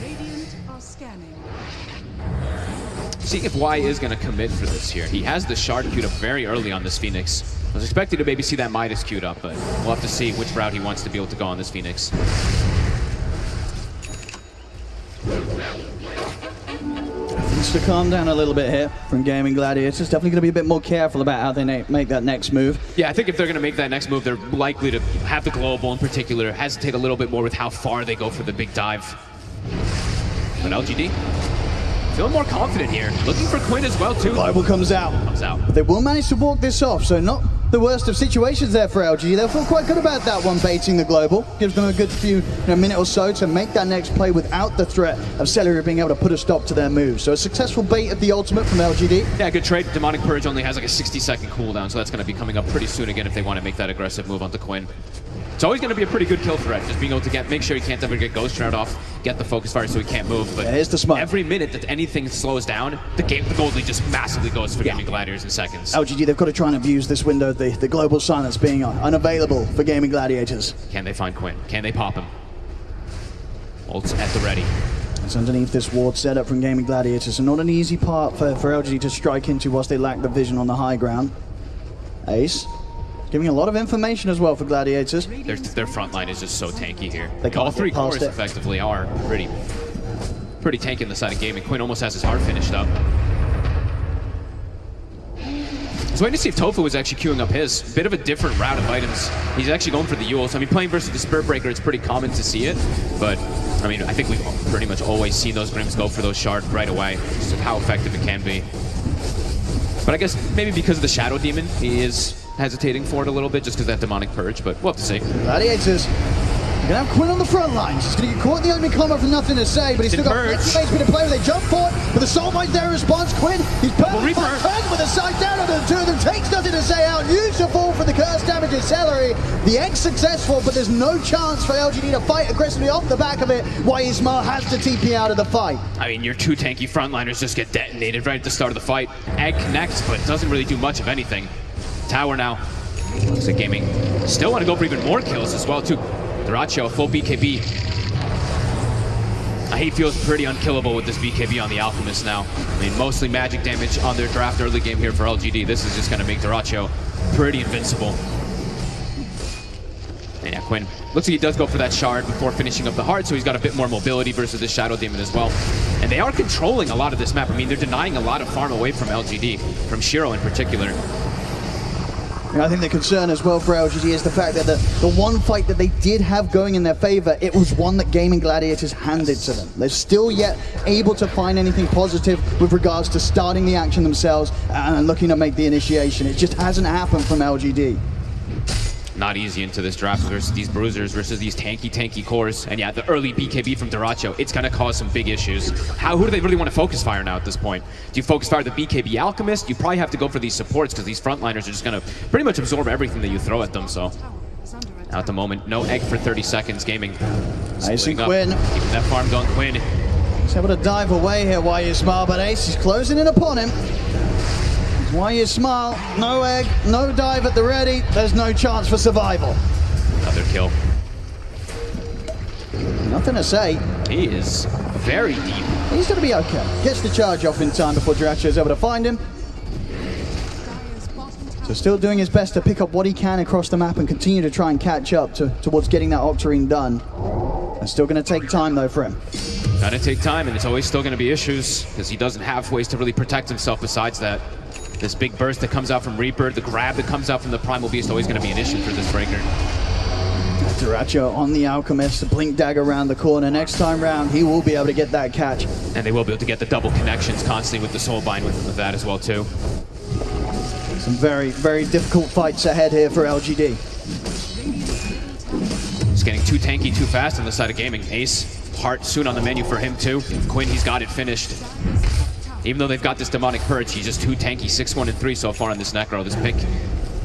Radiant are scanning.
See if Y is going to commit for this here. He has the shard queued up very early on this Phoenix. I was expecting to maybe see that Midas queued up, but we'll have to see which route he wants to be able to go on this Phoenix.
Things to calm down a little bit here from Gaimin Gladiators. Definitely going to be a bit more careful about how they make that next move.
Yeah, I think if they're going to make that next move, they're likely to have the global in particular, hesitate a little bit more with how far they go for the big dive. But LGD, feeling more confident here. Looking for Quinn as well, too.
Global comes out. They will manage to walk this off, so not the worst of situations there for LG. They'll feel quite good about that one, baiting the global. Gives them a good few minute or so to make that next play without the threat of Celery being able to put a stop to their move. So a successful bait of the ultimate from LGD.
Yeah, good trade. Demonic Purge only has like a 60-second cooldown, so that's going to be coming up pretty soon again if they want to make that aggressive move onto Quinn. It's always going to be a pretty good kill threat, just being able to make sure he can't ever get Ghost Shroud off, get the focus fire so he can't move. But
here's the smoke.
Every minute that anything slows down, the gold lead just massively goes for Gaimin Gladiators in seconds.
LGD, they've got to try and abuse this window, the global silence being unavailable for Gaimin Gladiators.
Can they find Quinn? Can they pop him? Ult's at the ready.
It's underneath this ward setup from Gaimin Gladiators, and not an easy part for LGD to strike into whilst they lack the vision on the high ground. Ace giving a lot of information as well for Gladiators.
Their front line is just so tanky here.
All
three cores effectively are pretty tanky on the side of Gaming. Quinn almost has his heart finished up. I was waiting to see if Tofu was actually queuing up his. Bit of a different route of items. He's actually going for the Yules. I mean, playing versus the Spirit Breaker, it's pretty common to see it, but I mean, I think we've pretty much always seen those Grims go for those shards right away, just of how effective it can be. But I guess maybe because of the Shadow Demon, he is hesitating for it a little bit just because of that Demonic Purge, but we'll have to see.
Gladiators, you're going to have Quinn on the front line. He's going to get caught in the opening combat for nothing to say, but he's still got plenty of space to play with. They jump for it, but the Soulbind there responds. Quinn, he's perfectly turned with a sight down on the two of them, takes nothing to say out. Useful for the curse damage of Celery. The X successful, but there's no chance for LGD to fight aggressively off the back of it, why Ismail has to TP out of the fight.
I mean, your two tanky frontliners just get detonated right at the start of the fight. Egg connects, but doesn't really do much of anything. Tower now. Looks like Gaming still want to go for even more kills as well, too. Dyrachyo, full BKB. He feels pretty unkillable with this BKB on the Alchemist now. I mean, mostly magic damage on their draft early game here for LGD. This is just going to make Dyrachyo pretty invincible. And yeah, Quinn looks like he does go for that shard before finishing up the heart, so he's got a bit more mobility versus the Shadow Demon as well. And they are controlling a lot of this map. I mean, they're denying a lot of farm away from LGD, from Shiro in particular.
And I think the concern as well for LGD is the fact that the one fight that they did have going in their favor, it was one that Gaimin Gladiators handed to them. They're still yet able to find anything positive with regards to starting the action themselves and looking to make the initiation. It just hasn't happened from LGD.
Not easy into this draft versus these bruisers versus these tanky cores. And yeah, the early BKB from Duracho, it's gonna cause some big issues. Who do they really want to focus fire now at this point? Do you focus fire the BKB Alchemist? You probably have to go for these supports because these frontliners are just gonna pretty much absorb everything that you throw at them, so. Now at the moment, no egg for 30 seconds, Gaming.
Nice and Quinn.
Keeping that farm going, Quinn.
He's able to dive away here, Why You Smile, but Ace is closing in upon him. Why You Smile, no egg, no dive at the ready, there's no chance for survival.
Another kill.
Nothing to say.
He is very deep.
He's going to be okay. Gets the charge off in time before Duracho is able to find him. So still doing his best to pick up what he can across the map and continue to try and catch up towards getting that Octarine done. It's still going to take time though for him.
Gotta take time, and it's always still gonna be issues because he doesn't have ways to really protect himself besides that. This big burst that comes out from Reaper, the grab that comes out from the Primal Beast, always going to be an issue for this Breaker.
Duracho on the Alchemist, the Blink Dagger around the corner. Next time round, he will be able to get that catch.
And they will be able to get the double connections constantly with the Soulbind with that as well, too.
Some very, very difficult fights ahead here for LGD.
He's getting too tanky too fast on the side of Gaming. Ace, Heart soon on the menu for him, too. Quinn, he's got it finished. Even though they've got this Demonic Purge, he's just too tanky, 6-1 and 3 so far on this Necro. This pick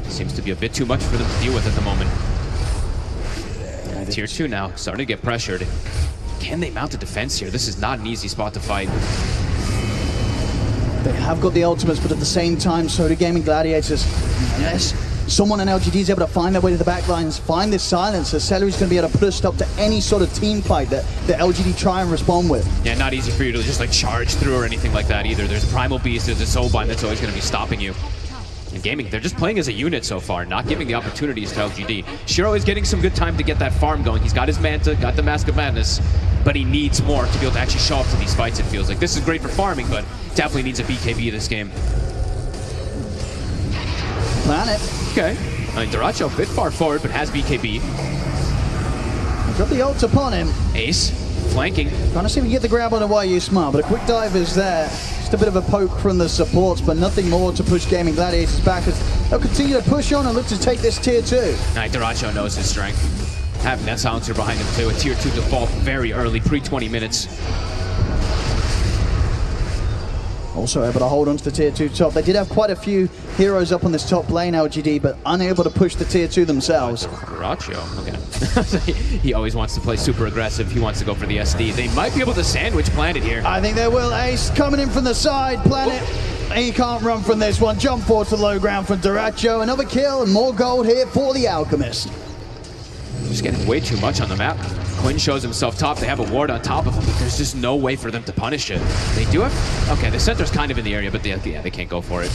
seems to be a bit too much for them to deal with at the moment. Tier 2 now, starting to get pressured. Can they mount a defense here? This is not an easy spot to fight.
They have got the ultimates, but at the same time, so do Gaimin Gladiators. Unless someone on LGD is able to find their way to the back lines, find this silencer, Celery's going to be able to put a stop to any sort of team fight that LGD try and respond with.
Yeah, not easy for you to just like charge through or anything like that either. There's a Primal Beast, there's a Soulbind that's always going to be stopping you. And Gaming, they're just playing as a unit so far, not giving the opportunities to LGD. Shiro is getting some good time to get that farm going. He's got his Manta, got the Mask of Madness, but he needs more to be able to actually show up to these fights, it feels like. This is great for farming, but definitely needs a BKB this game.
Planet.
Okay. I mean, Duracho a bit far forward, but has BKB.
Got the ult upon him.
Ace, flanking.
Trying to see if we can get the grab on a Why You Smile, but a quick dive is there. Just a bit of a poke from the supports, but nothing more to push Gaimin Gladiators back as they'll continue to push on and look to take this tier 2.
Duracho knows his strength. Having that silencer behind him too, a tier 2 default very early, pre-20 minutes.
Also able to hold on to the tier 2 top. They did have quite a few heroes up on this top lane, LGD, but unable to push the tier 2 themselves.
Duracho, okay. He always wants to play super aggressive. He wants to go for the SD. They might be able to sandwich Planet here.
I think they will. Ace coming in from the side. Planet, he can't run from this one. Jump forward to low ground from Duracho. Another kill and more gold here for the Alchemist.
Just getting way too much on the map. Quinn shows himself top. They have a ward on top of him, but there's just no way for them to punish it. They do have... Okay, the center's kind of in the area, but they can't go for it.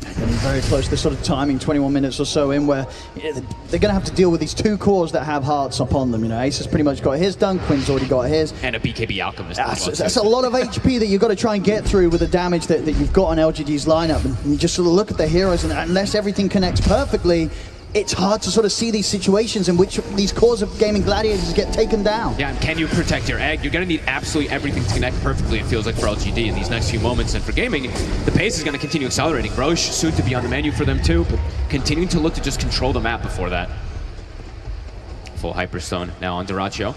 Getting very close to this sort of timing, 21 minutes or so in, where they're going to have to deal with these 2 cores that have hearts upon them. You know, Ace has pretty much got his done. Quinn's already got his.
And a BKB Alchemist.
That's a lot of HP that you've got to try and get through with the damage that you've got on LGD's lineup. And you just sort of look at the heroes, and unless everything connects perfectly, it's hard to sort of see these situations in which these cores of Gaimin Gladiators get taken down.
Yeah, and can you protect your egg? You're going to need absolutely everything to connect perfectly, it feels like, for LGD in these next few moments. And for Gaming, the pace is going to continue accelerating. Roche soon to be on the menu for them too, but continuing to look to just control the map before that. Full Hyperstone now on Duracho.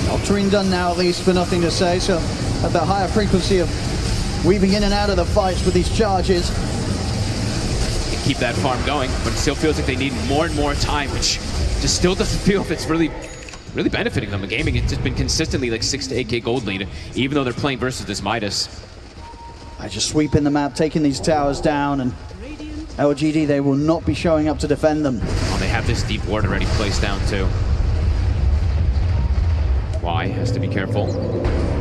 Octarine done now, at least, for nothing to say. So at that higher frequency of weaving in and out of the fights with these charges.
Keep that farm going, but it still feels like they need more and more time, which just still doesn't feel if it's really benefiting them. The Gaming, it's just been consistently like 6 to 8k gold lead, even though they're playing versus this Midas.
I just sweeping the map, taking these towers down, and LGD, they will not be showing up to defend them.
Oh, they have this deep ward already placed down too. Y has to be careful.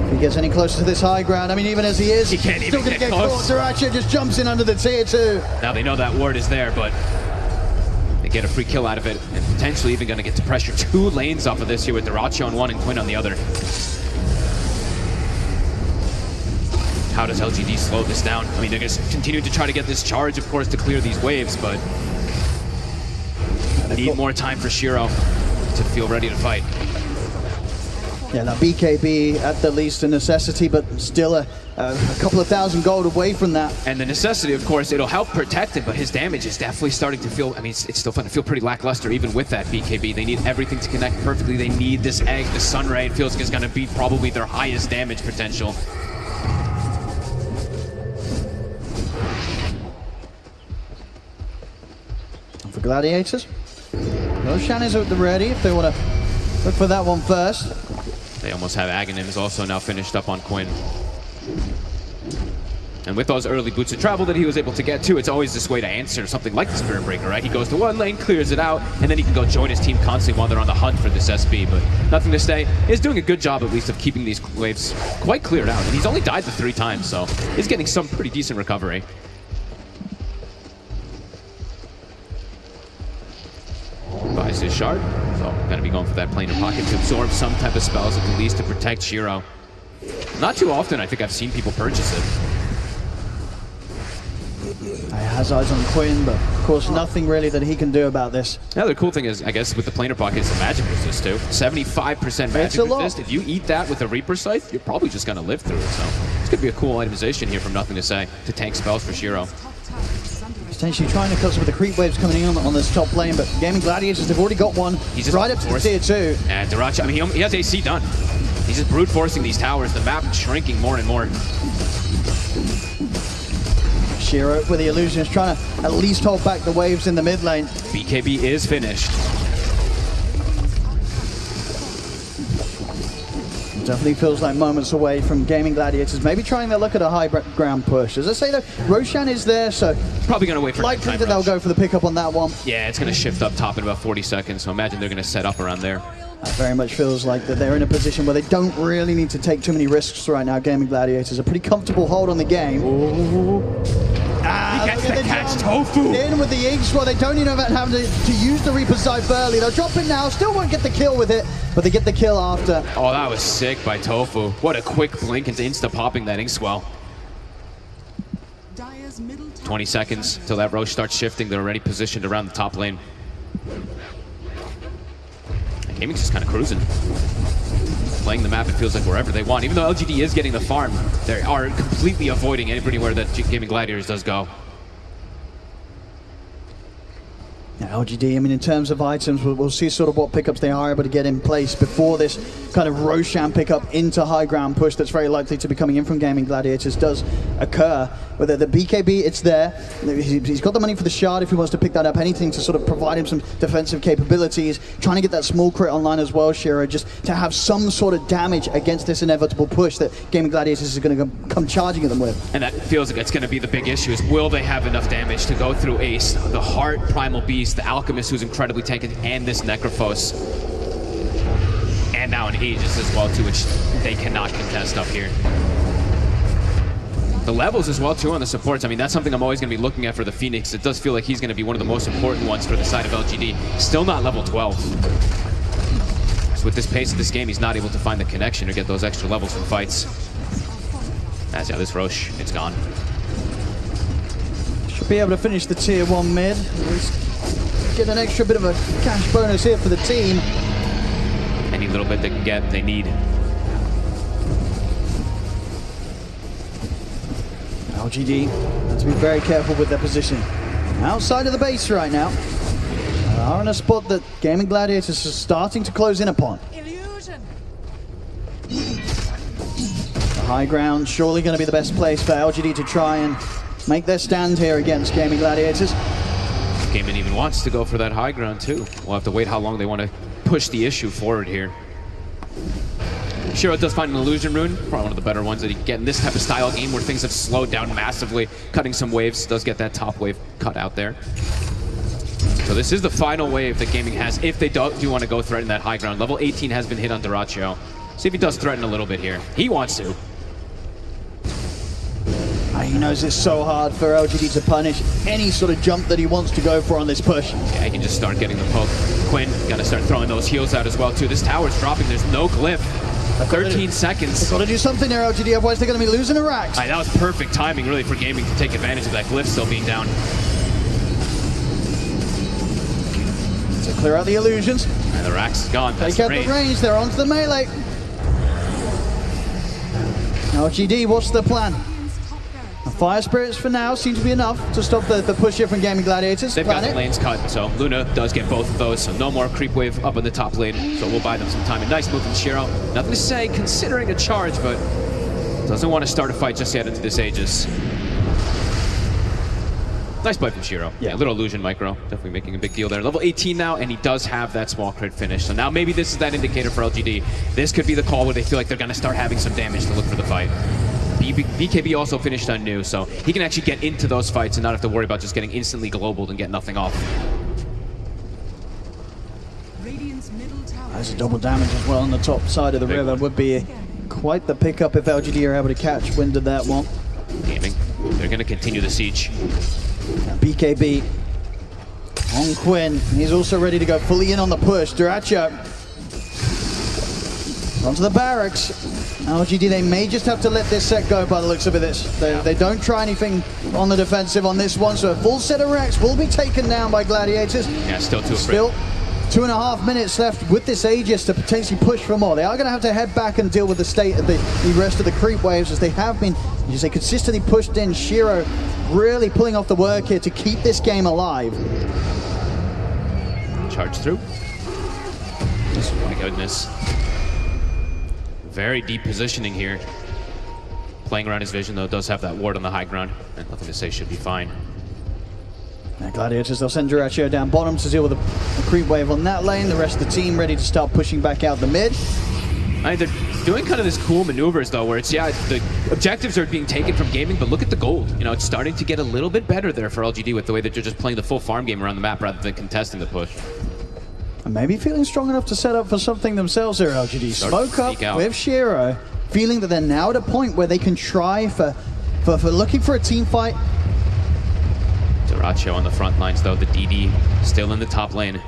If he gets any closer to this high ground, I mean, even as he is,
he can't
still
even
going to
get
get
close.
caught. Duracho just jumps in under the tier 2.
Now they know that ward is there, but they get a free kill out of it, and potentially even going to get to pressure 2 lanes off of this here with Duracho on one and Quinn on the other. how does LGD slow this down? I mean, they're going to continue to try to get this charge, of course, to clear these waves, but need more time for Shiro to feel ready to fight.
Yeah, now BKB at the least a necessity, but still a couple of thousand gold away from that.
And the necessity, of course, it'll help protect him, but his damage is definitely starting to feel, I mean, it's still fun to feel pretty lackluster even with that BKB. They need everything to connect perfectly. They need this egg. The Sunray, it feels like, is going to be probably their highest damage potential.
And for Gladiators, Roshan is at the ready if they want to look for that one first.
They almost have Aghanim is also now finished up on Quinn. And with those early boots of travel that he was able to get to, it's always this way to answer something like the Spirit Breaker, right? He goes to one lane, clears it out, and then he can go join his team constantly while they're on the hunt for this SB. But Nothing to Stay is doing a good job, at least, of keeping these waves quite cleared out. And he's only died the 3 times, so he's getting some pretty decent recovery. Buys his shard, so gonna be going for that planar pocket to absorb some type of spells at the least to protect Shiro. Not too often I think I've seen people purchase it.
He has eyes on Quinn, but of course nothing really that he can do about this.
Now the cool thing is, I guess with the planar pocket, it's a magic resist too. 75% magic resist. If you eat that with a Reaper Scythe, you're probably just gonna live through it. So it's gonna be a cool itemization here from Nothing to Say to tank spells for Shiro.
Potentially trying to cut some of the creep waves coming in on this top lane, but Gaimin Gladiators, they've already got one.
He's just
right up to tier 2.
And Daracha, I mean, he has AC done. He's just brute forcing these towers. The map is shrinking more and more.
Shiro with the illusions trying to at least hold back the waves in the mid lane.
BKB is finished.
Definitely feels like moments away from Gaimin Gladiators. Maybe trying their luck at a high ground push. As I say though, Roshan is there, so
probably going to wait for
likely that they'll go for the pickup on that one.
Yeah, it's going to shift up top in about 40 seconds, so imagine they're going to set up around there.
That very much feels like that they're in a position where they don't really need to take too many risks right now. Gaimin Gladiators, a pretty comfortable hold on the game.
Ooh. He gets the catch tofu.
In with the Inks, well, they don't even have to use the Reaper Scythe early. They'll drop it now, still won't get the kill with it, but they get the kill after.
Oh, that was sick by Tofu. What a quick blink into insta-popping that Inkswell. 20 seconds till that Roche starts shifting. They're already positioned around the top lane. And Gaming's just kind of cruising. Playing the map, it feels like wherever they want. Even though LGD is getting the farm, they are completely avoiding anywhere that Gaimin Gladiators does go.
Now, LGD, I mean, in terms of items, we'll see sort of what pickups they are able to get in place before this kind of Roshan pickup into high ground push that's very likely to be coming in from Gaimin Gladiators does occur. Whether the BKB, it's there. He's got the money for the shard if he wants to pick that up. Anything to sort of provide him some defensive capabilities. Trying to get that small crit online as well, Shiro, just to have some sort of damage against this inevitable push that Gaimin Gladiators is going to come charging at them with.
And that feels like it's going to be the big issue is will they have enough damage to go through Ace, the Heart, Primal Beast, the Alchemist who's incredibly tanky, and this Necrophos. And now an Aegis as well too, which they cannot contest up here. The levels as well too on the supports. I mean, that's something I'm always going to be looking at for the Phoenix. It does feel like he's going to be one of the most important ones for the side of LGD. Still not level 12. So with this pace of this game, he's not able to find the connection or get those extra levels from fights. As yeah, this Roche, it's gone.
Should be able to finish the tier 1 mid. Get an extra bit of a cash bonus here for the team.
Any little bit they can get, they need.
LGD have to be very careful with their position. Outside of the base right now. They are in a spot that Gaimin Gladiators are starting to close in upon.
Illusion.
The high ground surely going to be the best place for LGD to try and make their stand here against Gaimin Gladiators.
Gaimin even wants to go for that high ground too. We'll have to wait how long they want to push the issue forward here. Shiro does find an illusion rune, probably one of the better ones that he can get in this type of style game where things have slowed down massively. Cutting some waves, does get that top wave cut out there. So this is the final wave that Gaming has if they do want to go threaten that high ground. Level 18 has been hit on Daracho. See if he does threaten a little bit here. He wants to.
He knows it's so hard for LGD to punish any sort of jump that he wants to go for on this push.
Yeah, he can just start getting the poke. Quinn, gotta start throwing those heals out as well too. This tower's dropping, there's no glyph. 13 seconds.
Got to do something there, LGD, otherwise they're going to be losing the racks.
That was perfect timing, really, for Gaming to take advantage of that glyph still being down.
So clear out the illusions.
And the racks is gone. That's
Take out the range. They're onto the melee. LGD, what's the plan? Fire Spirits for now seem to be enough to stop the push here from Gaimin Gladiators.
They've got the lanes cut, so Luna does get both of those, so no more creep wave up in the top lane, so we'll buy them some time. A nice move from Shiro. Nothing to say, considering a charge, but doesn't want to start a fight just yet into this Aegis. Nice play from Shiro. Yeah, little illusion micro. Definitely making a big deal there. Level 18 now, and he does have that small crit finish. So now maybe this is that indicator for LGD. This could be the call where they feel like they're going to start having some damage to look for the fight. BKB also finished on new, so he can actually get into those fights and not have to worry about just getting instantly globaled and get nothing off.
There's a double damage as well on the top side of the river. Would be quite the pickup if LGD are able to catch wind of that one.
Gaming. They're going to continue the siege.
BKB on Quinn. He's also ready to go fully in on the push. Duracho onto the barracks. LGD, they may just have to let this set go by the looks of it. They don't try anything on the defensive on this one, so a full set of racks will be taken down by Gladiators.
Yeah, still too afraid.
Still 2.5 minutes left with this Aegis to potentially push for more. They are going to have to head back and deal with the state of the rest of the creep waves as they have been, as they consistently pushed in. Shiro really pulling off the work here to keep this game alive.
Charge through. Oh my goodness. Very deep positioning here. Playing around his vision, though, does have that ward on the high ground. And nothing to say, should be fine.
Now Gladiators, they'll send Duracho down bottom to deal with a creep wave on that lane. The rest of the team ready to start pushing back out the mid.
They're doing kind of this cool maneuvers, though, where it's, yeah, the objectives are being taken from Gaming, but look at the gold. You know, it's starting to get a little bit better there for LGD with the way that they're just playing the full farm game around the map rather than contesting the push.
And maybe feeling strong enough to set up for something themselves here, LGD. Smoke up with Shiro, feeling that they're now at a point where they can try for looking for a team fight.
Duracho on the front lines, though. The DD still in the top lane.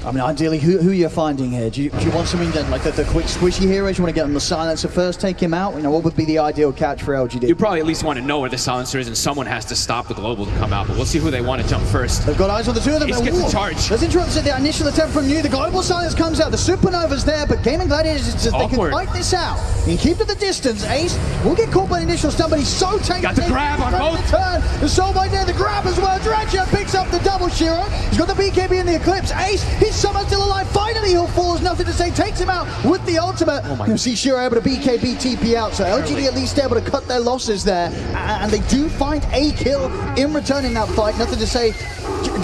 I mean, ideally, who you're finding here? Do you want something that, like the quick squishy heroes? You want to get on the silencer first, take him out? You know, what would be the ideal catch for LGD?
You probably at least want to know where the silencer is, and someone has to stop the global to come out, but we'll see who they want to jump first.
They've got eyes on the two of them.
Ace gets the charge.
There's interrupts at the initial attempt from New. The global silence comes out. The supernova's there, but Gaimin Gladiators, they can fight this out. He can keep to the distance. Ace will get caught by the initial stun, but he's so tanky.
Got the grab on both.
The turn. The soul by there, the grab as well. Duracho picks up the double Shiro. He's got the BKB in the Eclipse. Ace, he's somehow still alive. Finally, he'll fall. There's nothing to say. Takes him out with the ultimate. You see Shiro able to BKB TP out. So LGD at least able to cut their losses there. And they do find a kill in return in that fight. Nothing to say.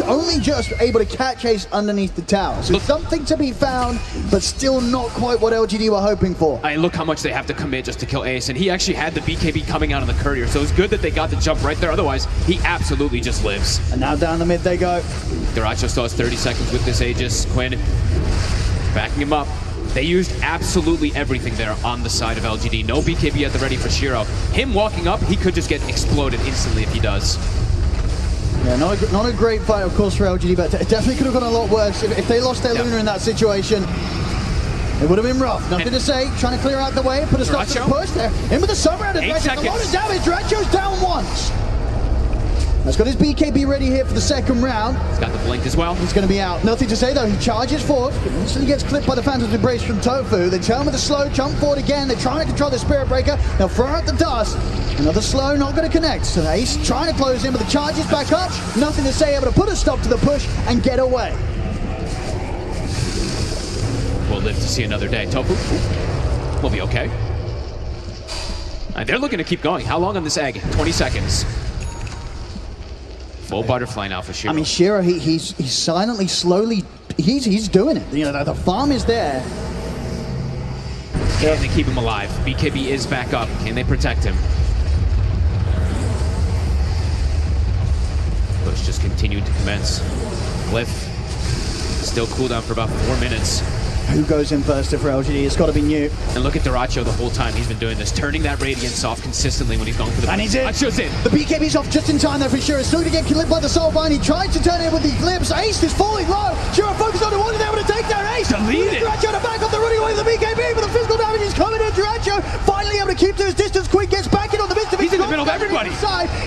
Only just able to catch Ace underneath the tower. So something to be found, but still not quite what LGD were hoping for.
Look how much they have to commit just to kill Ace. And he actually had the BKB coming out on the courier. So it's good that they got the jump right there. Otherwise, he absolutely just lives.
And now down the mid they go.
Duracho still has 30 seconds with this Aegis. Quinn backing him up. They used absolutely everything there on the side of LGD. No BKB at the ready for Shiro. Him walking up, he could just get exploded instantly if he does.
Yeah, not a great fight, of course, for LGD, but it definitely could have gone a lot worse. If they lost their Luna in that situation, it would have been rough. Nothing to say. Trying to clear out the way, put a stop to the push there. In with the summer out of Duracho. A lot of damage. Duracho's down once. He's got his BKB ready here for the second round.
He's got the blink as well.
He's going to be out. Nothing to say though. He charges forward. Instantly gets clipped by the Phantom's Embrace from Tofu. They tell him with a slow jump forward again. They're trying to control the Spirit Breaker. They'll throw out the dust. Another slow, not going to connect. So Ace trying to close in, but the charges back up. Nothing to say. Able to put a stop to the push and get away.
We'll live to see another day. Tofu will be okay. They're looking to keep going. How long on this egg? 20 seconds. Full butterfly now for Shiro.
I mean, Shiro, he's silently, slowly, he's doing it. You know, the farm is there.
Can they keep him alive? BKB is back up. Can they protect him? Push just continued to commence. Glyph still cooldown for about 4 minutes.
Who goes in first for LGD? It's got to be New.
And look at Duracho the whole time he's been doing this, turning that Radiance off consistently when he's going for the...
And he's in.
Duracho's in.
The BKB's off just in time there for Shiro. Still to get clipped by the Soulbind. He tried to turn in with the Eclipse. Ace is falling low. Shiro focused on the one and able to take down Ace.
Deleted.
Duracho to back Shiro finally able to keep to his distance. Quinn gets back in on the midst of it.
He's in the middle of everybody.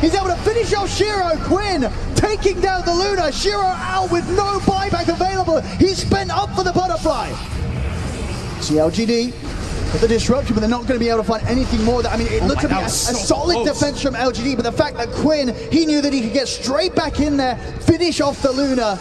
He's able to finish off Shiro. Quinn taking down the Luna. Shiro out with no buyback available. He's spent up for the butterfly. See LGD with the disruption, but they're not going to be able to find anything more. I mean, it looked to be a solid defense from LGD, but the fact that Quinn, he knew that he could get straight back in there, finish off the Luna.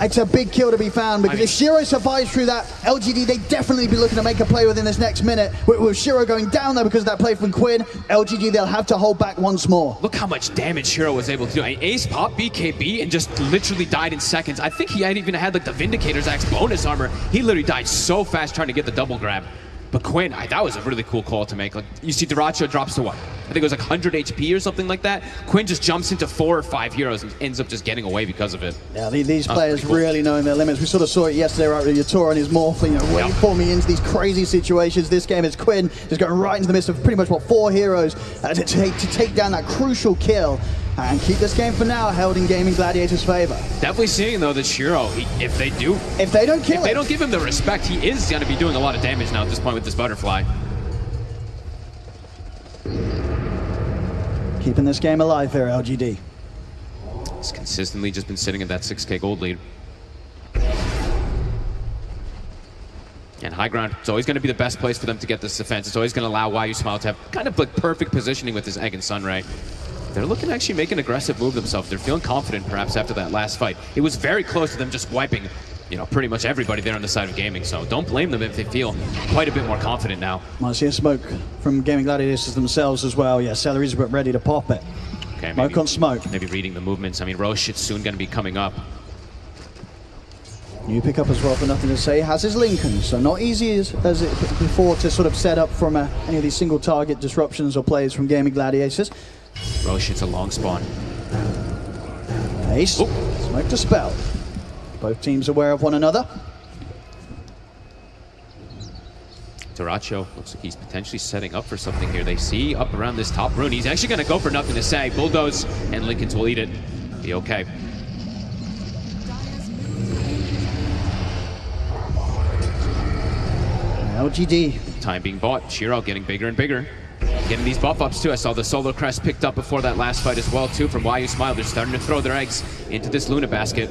It's a big kill to be found, because if Shiro survives through that, LGD, they definitely be looking to make a play within this next minute. With Shiro going down there because of that play from Quinn, LGD, they'll have to hold back once more.
Look how much damage Shiro was able to do. I mean, Ace pop BKB and just literally died in seconds. I think he even had like the Vindicator's Axe bonus armor. He literally died so fast trying to get the double grab. But Quinn, that was a really cool call to make. Like, you see Duracho drops to what? I think it was like 100 HP or something like that. Quinn just jumps into 4 or 5 heroes and ends up just getting away because of it.
Yeah, these players really knowing their limits. We sort of saw it yesterday, right, with Yatora and his morph, waveforming into these crazy situations. This game is Quinn just going right into the midst of pretty much, 4 heroes to take down that crucial kill. And keep this game for now held in Gaimin Gladiators' favor.
Definitely seeing though that Shiro, if they don't give him the respect, he is going to be doing a lot of damage now at this point with this butterfly.
Keeping this game alive here, LGD.
He's consistently just been sitting at that 6K gold lead. And high ground, it's always going to be the best place for them to get this defense. It's always going to allow Wayu Smile to have kind of like perfect positioning with his Egg and Sunray. They're looking to actually make an aggressive move themselves. They're feeling confident, perhaps, after that last fight. It was very close to them just wiping, pretty much everybody there on the side of gaming. So don't blame them if they feel quite a bit more confident now.
Might see a smoke from Gaimin Gladiators themselves as well. Yeah, Celery's about ready to pop it.
Okay,
smoke on smoke.
Maybe reading the movements. I mean, Roche is soon going to be coming up.
New pickup as well for Nothing to Say. Has his Lincoln, so not easy as it before to sort of set up from any of these single target disruptions or plays from Gaimin Gladiators.
Roche hits a long spawn.
Ace, smoke to spell. Both teams aware of one another.
Duracho looks like he's potentially setting up for something here. They see up around this top rune. He's actually going to go for Nothing to Say. Bulldoze and Lincolns will eat it. Be okay.
LGD.
Time being bought. Shiro getting bigger and bigger. Getting these buff ups too. I saw the Solar Crest picked up before that last fight as well too from Wayu Smile. They're starting to throw their eggs into this Luna basket.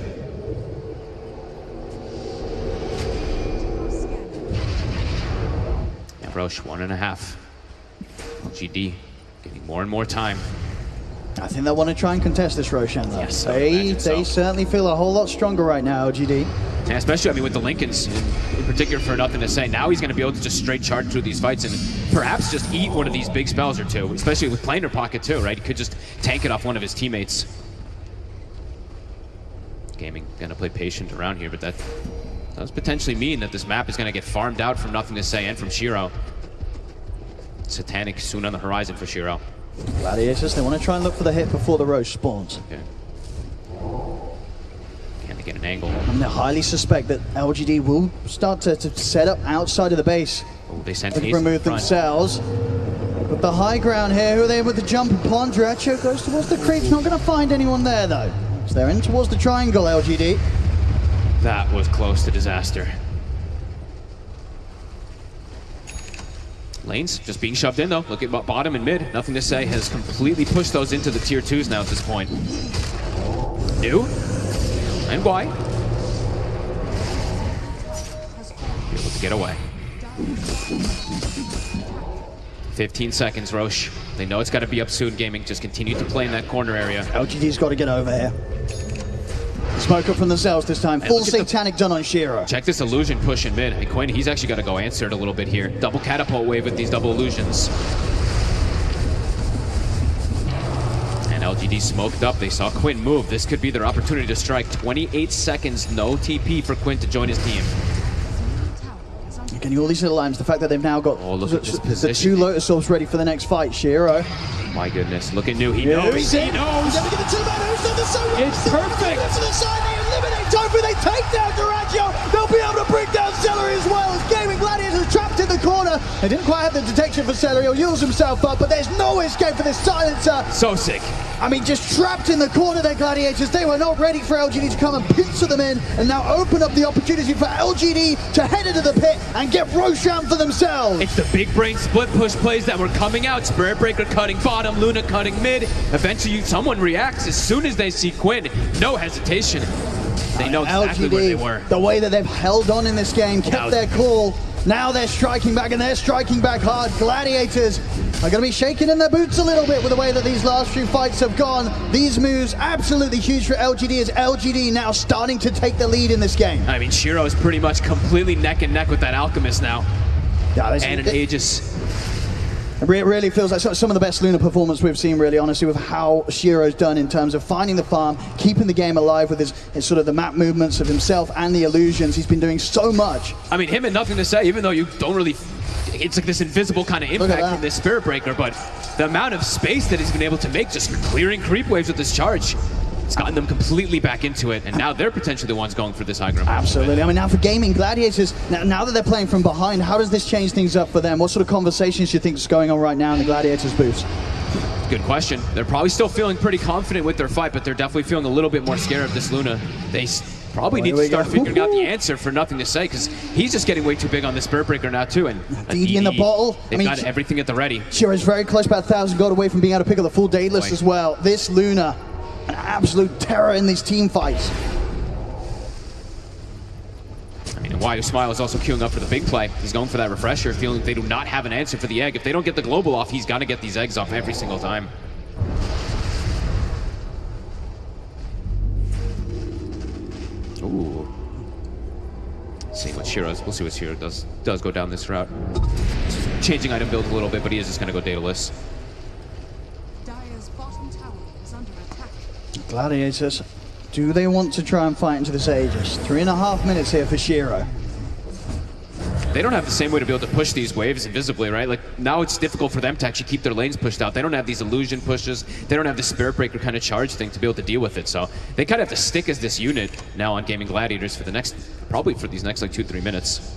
And Roche 1.5. LGD getting more and more time.
I think they want to try and contest this Roshan though.
Yes,
they certainly feel a whole lot stronger right now, LGD.
Yeah, especially, I mean, with the Lincolns in particular for Nothing to Say. Now he's going to be able to just straight charge through these fights and perhaps just eat one of these big spells or two, especially with Planar Pocket too, right? He could just tank it off one of his teammates. Gaming going to play patient around here, but that does potentially mean that this map is going to get farmed out from Nothing to Say and from Shiro. Satanic soon on the horizon for Shiro.
Gladiators, they want to try and look for the hit before the Roche spawns.
Okay. Can they get an angle?
And they highly suspect that LGD will start to set up outside of the base.
Oh, they sent
Ace
Ace
remove themselves. But the high ground here, who are they able to jump upon? Duracho goes towards the creeps, not going to find anyone there though. So they're in towards the triangle, LGD.
That was close to disaster. Lanes just being shoved in though. Look at bottom and mid. Nothing to Say has completely pushed those into the tier 2s now at this point. New and Guai. Able to get away. 15 seconds, Roche. They know it's got to be up soon, Gaming. Just continue to play in that corner area.
LGD's got to get over here. Smoke up from themselves this time. Full Satanic done on Shiro.
Check this illusion push in mid. And Quinn, he's actually got to go answer it a little bit here. Double catapult wave with these double illusions. And LGD smoked up. They saw Quinn move. This could be their opportunity to strike. 28 seconds, no TP for Quinn to join his team.
Getting all these little lines, the fact that they've now got the 2 Lotus Orbs ready for the next fight. Shiro.
My goodness, look at New. He knows. He knows. It's perfect.
They eliminate Tofu. They take down Duracho. They'll be able to bring down Celery as well. As Gaimin Gladiators trapped in the corner. They didn't quite have the detection for Celery. He'll use himself up, but there's no escape for this silencer.
So sick.
I mean, just trapped in the corner there, Gladiators. They were not ready for LGD to come and pincer them in, and now open up the opportunity for LGD to head into the pit and get Roshan for themselves.
It's the big brain split push plays that were coming out. Spirit Breaker cutting bottom, Luna cutting mid. Eventually, someone reacts as soon as they see Quinn. No hesitation. They know exactly
LGD,
where they were.
the way that they've held on in this game, kept their cool. Now they're striking back, and they're striking back hard. Gladiators are going to be shaking in their boots a little bit with the way that these last few fights have gone. These moves absolutely huge for LGD, as LGD now starting to take the lead in this game.
I mean, Shiro is pretty much completely neck and neck with that Alchemist now.
Yeah,
and an Aegis.
It really feels like some of the best Luna performance we've seen, really, honestly, with how Shiro's done in terms of finding the farm, keeping the game alive with his sort of the map movements of himself and the illusions. He's been doing so much.
I mean, him and nothing to say, even though you don't really... It's like this invisible kind of impact from this Spirit Breaker, but the amount of space that he's been able to make just clearing creep waves with this charge, it's gotten them completely back into it, and now they're potentially the ones going for this high ground.
Absolutely. I mean, now for Gaimin Gladiators, now that they're playing from behind, how does this change things up for them? What sort of conversations do you think is going on right now in the Gladiators booth?
Good question. They're probably still feeling pretty confident with their fight, but they're definitely feeling a little bit more scared of this Luna. They probably need to start figuring out the answer for nothing to say, because he's just getting way too big on this Spirit Breaker now too. And
DD in the bottle.
They've got everything at the ready.
Shiro's very close, about 1,000 gold away from being able to pick up the full Daedalus as well. This Luna, an absolute terror in these team fights.
I mean, and Why Smile is also queuing up for the big play. He's going for that refresher, feeling they do not have an answer for the egg. If they don't get the global off, he's got to get these eggs off every single time. Ooh. We'll see what Shiro does go down this route. Changing item build a little bit, but he is just going to go Daedalus.
Dire's bottom tower is under attack.
Gladiators, do they want to try and fight into this Aegis? 3.5 minutes here for Shiro.
They don't have the same way to be able to push these waves invisibly, right? Like, now it's difficult for them to actually keep their lanes pushed out. They don't have these illusion pushes. They don't have the Spirit Breaker kind of charge thing to be able to deal with it. So they kind of have to stick as this unit now on Gaimin Gladiators for the next, probably for these next like 2-3 minutes.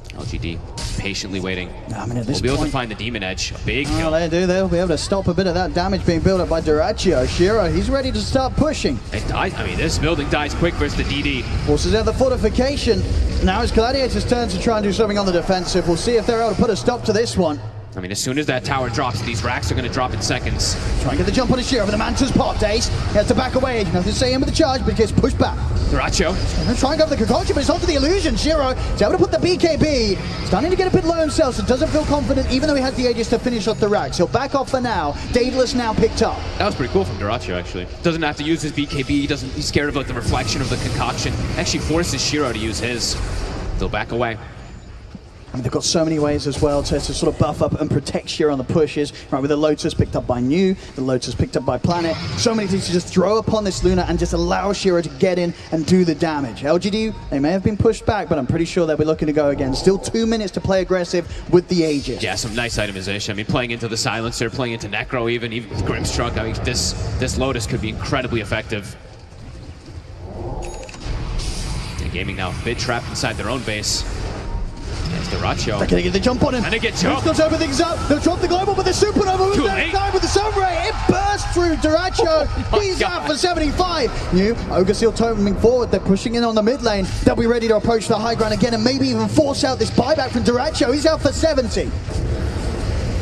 LGD patiently waiting.
I mean, at this
we'll be able to find the Demon Edge. A big kill.
They do. They'll be able to stop a bit of that damage being built up by Duraccio. Shiro, he's ready to start pushing.
It dies. I mean, this building dies quick versus the DD.
Forces out the fortification. Now it's Gladiator's turn to try and do something on the defensive. We'll see if they're able to put a stop to this one.
I mean, as soon as that tower drops, these racks are going to drop in seconds.
Try and get the jump on his Shiro, but the Manta's popped. Ace, he has to back away. Nothing to say in with the charge, but he gets pushed back.
Duraccio.
Try and go for the concoction, but it's onto the illusion. Shiro is able to put the BKB. Starting to get a bit low himself, so doesn't feel confident, even though he has the Aegis to finish off the racks. He'll back off for now. Daedalus now picked up.
That was pretty cool from Duraccio, actually. Doesn't have to use his BKB. He's scared of like the reflection of the concoction. Actually forces Shiro to use his. They'll back away.
I mean, they've got so many ways as well to sort of buff up and protect Shiro on the pushes. Right, with the Lotus picked up by New, the Lotus picked up by Planet. So many things to just throw upon this Luna and just allow Shiro to get in and do the damage. LGD, they may have been pushed back, but I'm pretty sure they'll be looking to go again. Still 2 minutes to play aggressive with the Aegis.
Yeah, some nice itemization. I mean, playing into the Silencer, playing into Necro even with Grimstruck. I mean, this Lotus could be incredibly effective. And Gaming now a bit trapped inside their own base. There's Duraccio.
They're gonna get the jump on him.
And they get jumped.
He's open things up. They'll drop the global, but the Supernova was there in time with the Sunray. It burst through Duraccio. He's out for 75. New Ogre Seal toteming forward. They're pushing in on the mid lane. They'll be ready to approach the high ground again and maybe even force out this buyback from Duraccio. He's out for 70.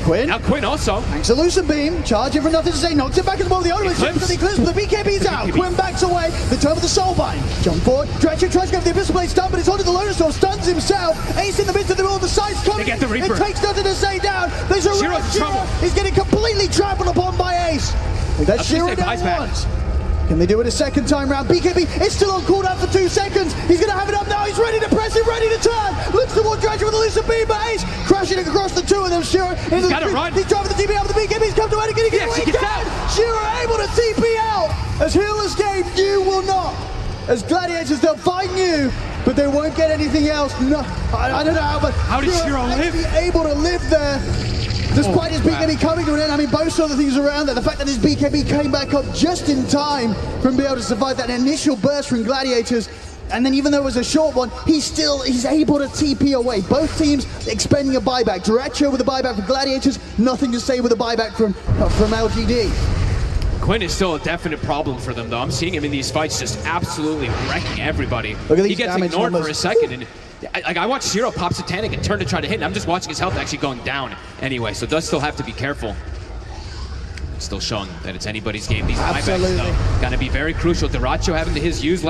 Quinn.
Now Quinn also.
Thanks to Lucid Beam. Charging for nothing to say. Knocks it back as well. The Omen Eclipse, but the BKB's out. Quinn backs away. The turn with the Soulbind. Jump forward. Duraccio tries to go for the Abyssal Blade stun, but it's onto the Lotus Storm. Stuns himself. Ace in the midst of the middle of the sides coming.
They get the Reaper.
It takes nothing to say down. There's a
Shiro's
rush.
in trouble.
He's getting completely trampled upon by Ace. That's Shiro down once. Can they do it a second time round? BKB is still on cooldown for 2 seconds. He's going to have it up now. He's ready to press it, ready to turn. Looks towards Duraccio with a Lucid Beam, but Ace crashing across the two of them. Shiro
he's got to run.
He's driving the TP out with the BKB. He's come to it. Can he get away? He can. Shiro able to TP out. As healers game, you will not. As Gladiators, they'll find you, but they won't get anything else. No, I don't know how, but
how did Shiro live?
Able to live there. Despite his BKB coming to an end, I mean, both other things around there. The fact that his BKB came back up just in time from being able to survive that initial burst from Gladiators. And then even though it was a short one, he's able to TP away. Both teams expending a buyback. Derecho with a buyback for Gladiators, nothing to say with a buyback from LGD.
Quinn is still a definite problem for them, though. I'm seeing him in these fights just absolutely wrecking everybody.
Look at these
he gets
damage
ignored
numbers.
for a second, and I watched Shiro pop Satanic and turn to try to hit, and I'm just watching his health actually going down anyway, so does still have to be careful. Still showing that it's anybody's game. These buybacks, though, gonna be very crucial. Derecho having his use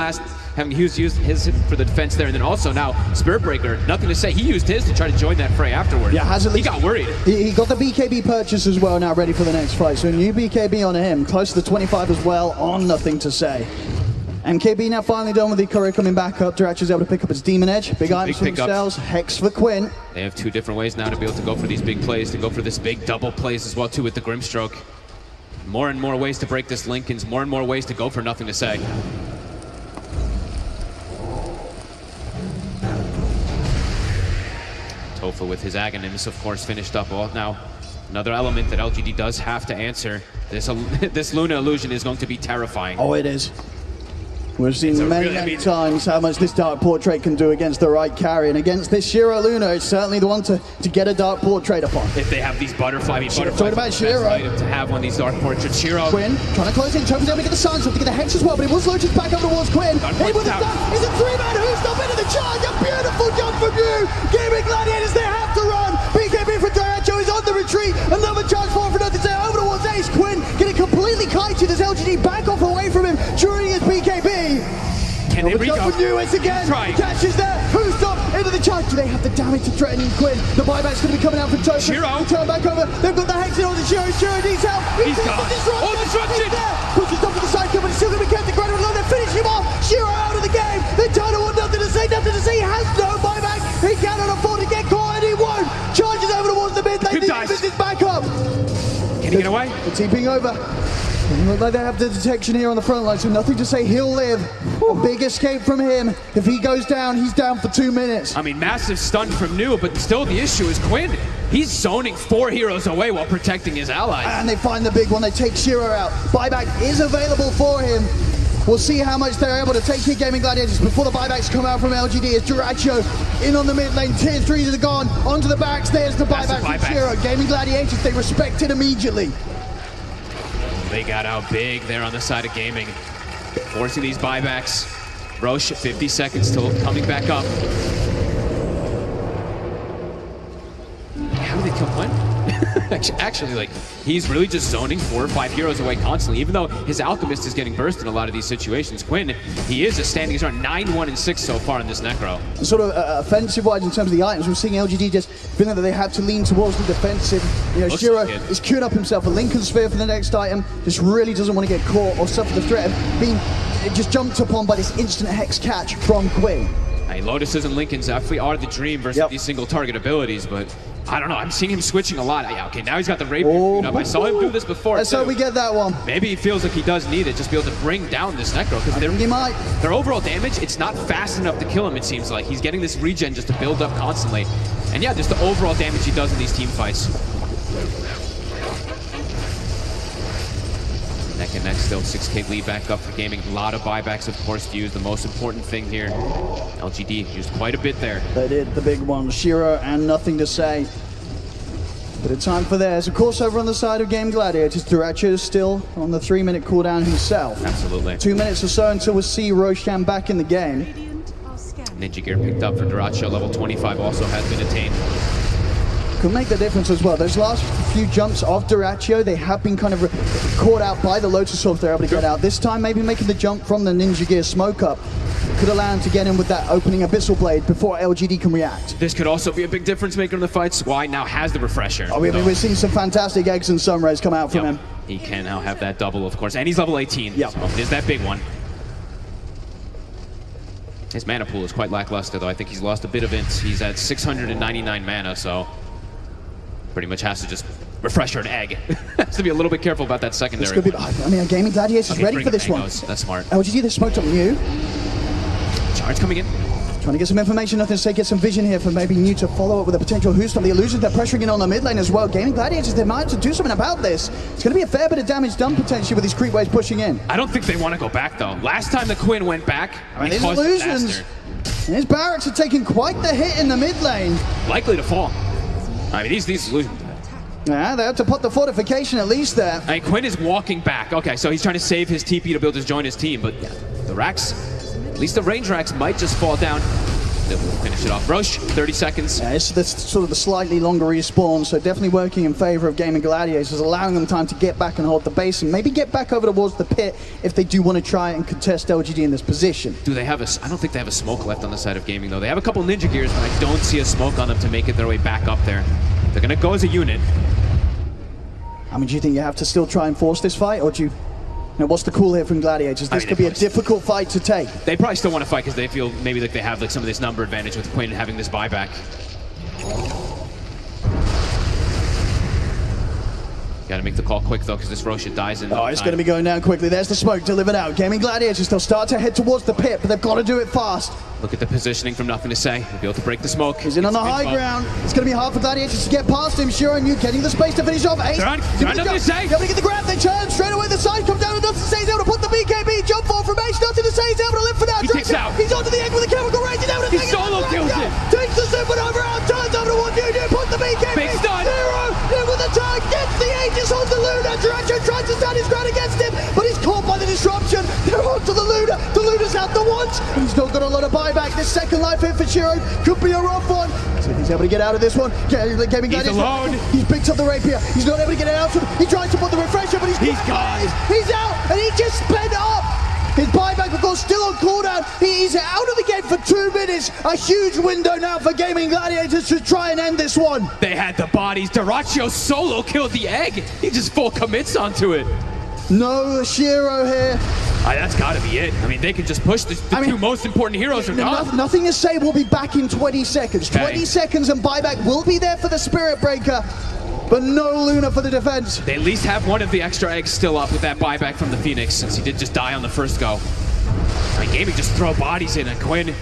his for the defense there, and then also now Spirit Breaker, nothing to say. He used his to try to join that fray afterwards.
Yeah,
he got worried.
He got the BKB purchase as well, now ready for the next fight. So a new BKB on him, close to the 25 as well, on nothing to say. MKB now finally done with the Ikari coming back up. Derecho's able to pick up his Demon Edge. Big items for themselves. Hex for Quinn.
They have two different ways now to be able to go for these big plays, to go for this big double plays as well too with the Grimstroke. More and more ways to break this Linken's, more and more ways to go for nothing to say. Tofa with his Aghanim's, of course, finished up. Well, now, another element that LGD does have to answer. This Luna illusion is going to be terrifying.
Oh, it is. We've seen many times how much this Dark Portrait can do against the right carry, and against this Shiro Luna, it's certainly the one to get a Dark Portrait upon.
If they have these butterfly,
talking about Shiro.
To have one of these Dark Portraits. Shiro.
Quinn trying to close in, Tofa's able to get the Silence, to get the Hex as well, but it was launches back up towards Quinn. Hit with the stun, is a three-man who's stop into the charge, a beautiful jump from you! Gaimin Gladiators, they have to run! BKB for Derecho is on the retreat, another charge forward for nothing to say, over towards Ace. Quinn getting completely kited as LGD back off away from him during his BKB.
Can they reach up?
Once again, catches there, who's up into the charge? Do they have the damage to threaten Quinn? The buyback's going to be coming out from Tofa.
Shiro.
Turn back over, they've got the Hexen on the Shiro. Shiro needs help.
He's gone. Oh, disruption!
He's there. Pushes up to the side, but it's still going to be kept. The Granite alone, they finish him off. Shiro out of the game. The Total want nothing to say, He has no buyback. He cannot afford to get caught, and he won't. Charges over towards the mid lane. The defense is back up.
Can he get away?
The TPing over. Look like they have the detection here on the front line, so nothing to say. He'll live. A big escape from him. If he goes down, he's down for 2 minutes.
I mean, massive stun from New, but still the issue is Quinn. He's zoning 4 heroes away while protecting his allies.
And they find the big one. They take Shiro out. Buyback is available for him. We'll see how much they're able to take here, Gaimin Gladiators, before the buybacks come out from LGD. As Derecho in on the mid lane. Tier 3s are gone. Onto the backs. There's the buyback from Shiro. Gaimin Gladiators, they respect it immediately.
They got out big there on the side of Gaming, forcing these buybacks. Roche, 50 seconds till coming back up. How do they kill Quinn? Actually, like, he's really just zoning 4 or 5 heroes away constantly, even though his Alchemist is getting burst in a lot of these situations. Quinn, he is just standing his ground, 9-1-6 so far in this Necro.
Sort of offensive-wise in terms of the items, we're seeing LGD just feeling that they have to lean towards the defensive. You know, Shiro is queuing up himself a Lincoln Sphere for the next item, just really doesn't want to get caught or suffer the threat of being just jumped upon by this instant Hex catch from Quinn.
Hey, Lotuses and Lincolns definitely are the dream versus these single target abilities, but I don't know, I'm seeing him switching a lot. Yeah, okay, now he's got the Rapier up. I saw him do this before.
Let's hope we get that one.
Maybe he feels like he does need it, just be able to bring down this Necro, because their overall damage, it's not fast enough to kill him, it seems like. He's getting this regen just to build up constantly. And yeah, just the overall damage he does in these team fights. Neck and neck still, 6K lead back up for Gaming. A lot of buybacks, of course, to use. The most important thing here, LGD used quite a bit there.
They did, the big one. Shiro and nothing to say. Bit of time for theirs. Of course, over on the side of Gaimin Gladiators, Derecho is still on the 3-minute cooldown himself.
Absolutely.
2 minutes or so until we see Roshan back in the game.
Ninja gear picked up for Derecho, level 25 also has been attained.
Could make the difference as well. Those last few jumps of Derecho, they have been kind of caught out by the Lotus Orb. They're able to get out. This time, maybe making the jump from the Ninja Gear smoke up could allow him to get in with that opening Abyssal Blade before LGD can react.
This could also be a big difference maker in the fights. Why now has the Refresher.
Oh, I mean, we're seeing some fantastic eggs and sunrays come out from him.
He can now have that double, of course, and he's level 18.
Yeah,
so it is that big one. His mana pool is quite lackluster, though. I think he's lost a bit of it. He's at 699 mana, so pretty much has to just refresh an egg. Has to be a little bit careful about that secondary.
This could be, I mean, Gaimin Gladiators is ready for this one.
That's smart.
LGD, they smoked up new.
Charge coming in.
Trying to get some information, nothing to say, get some vision here for maybe New to follow up with a potential Hoost on the illusions. They're pressuring in on the mid lane as well. Gaimin Gladiators, they might have to do something about this. It's going to be a fair bit of damage done potentially with these creep waves pushing in.
I don't think they want to go back though. Last time the Quinn went back,
These
he caused
illusions.
disaster.
And his barracks are taking quite the hit in the mid lane.
Likely to fall. I mean, these illusions.
Yeah, they have to put the fortification at least there.
I mean, Quinn is walking back. Okay, so he's trying to save his TP to be able to join his team, but the racks, at least the range racks, might just fall down. Then we'll finish it off. Roche, 30 seconds.
Yeah, it's sort of the slightly longer respawn, so definitely working in favor of Gaimin Gladiators, allowing them time to get back and hold the base and maybe get back over towards the pit if they do want to try and contest LGD in this position.
Do they have I don't think they have a smoke left on the side of Gaming though. They have a couple Ninja Gears, but I don't see a smoke on them to make it their way back up there. They're gonna go as a unit.
I mean, do you think you have to still try and force this fight, or do you... what's the call here from Gladiators? This could be a difficult fight to take.
They probably still want to fight because they feel maybe like they have like some of this number advantage with Quinn having this buyback. Gotta make the call quick though, because this Rosha dies in.
Oh, it's going to be going down quickly. There's the smoke delivered out. Gaimin Gladiators, they'll start to head towards the pit, but they've got to do it fast.
Look at the positioning from Nothing to Say. They'll be able to break the smoke.
He's in on the high ground. It's going to be hard for Gladiators to get past him. Shiro and you getting the space to finish off. Ace.
They're on Nothing to Say.
Able to get the grab. They turn straight away. The side comes down. And Nothing to Say is able to put the BKB jump for from Ace. Nothing to Say is able to live for now.
He takes out.
He's onto the egg with a chemical range. He's able to
He solo kills it.
Takes the supernova out. Turns over to one dude. Put the BKB.
Big stun.
Zero. In with the tag. Gets the Aegis on the Luna. Duracho tries to stand his ground against him, but he's caught by the disruption. They're onto the Luna. The Luna's out the once. He's still got a lot of buyback. This second life hit for Shiro could be a rough one. So if he's able to get out of this one,
He's alone.
He's picked up the rapier. He's not able to get it out. He tries to put the refresher, but he's
gone.
He's out, and he just sped up. His buyback, of course, still on cooldown. He's out of the game for 2 minutes. A huge window now for Gaimin Gladiators to try and end this one.
They had the bodies. Duracho solo killed the egg. He just full commits onto it.
No Shiro here.
That's got to be it. I mean, they can just push the two most important heroes are gone.
Nothing to Say will be back in 20 seconds.
Okay.
20 seconds and buyback will be there for the Spirit Breaker, but no Luna for the defense.
They at least have one of the extra eggs still up with that buyback from the Phoenix, since he did just die on the first go. I mean, Gaming just throw bodies in, and Quinn.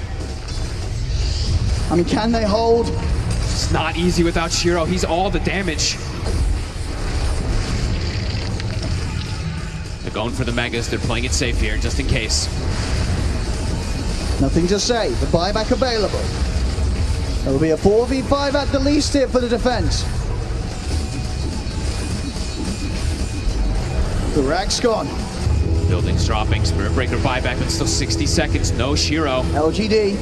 I mean, can they hold?
It's not easy without Shiro. He's all the damage. They're going for the Megas. They're playing it safe here, just in case.
Nothing to Say. The buyback available. It'll be a 4v5 at the least here for the defense. The rack's gone.
Buildings dropping. Spirit Breaker buyback, but still 60 seconds. No Shiro.
LGD.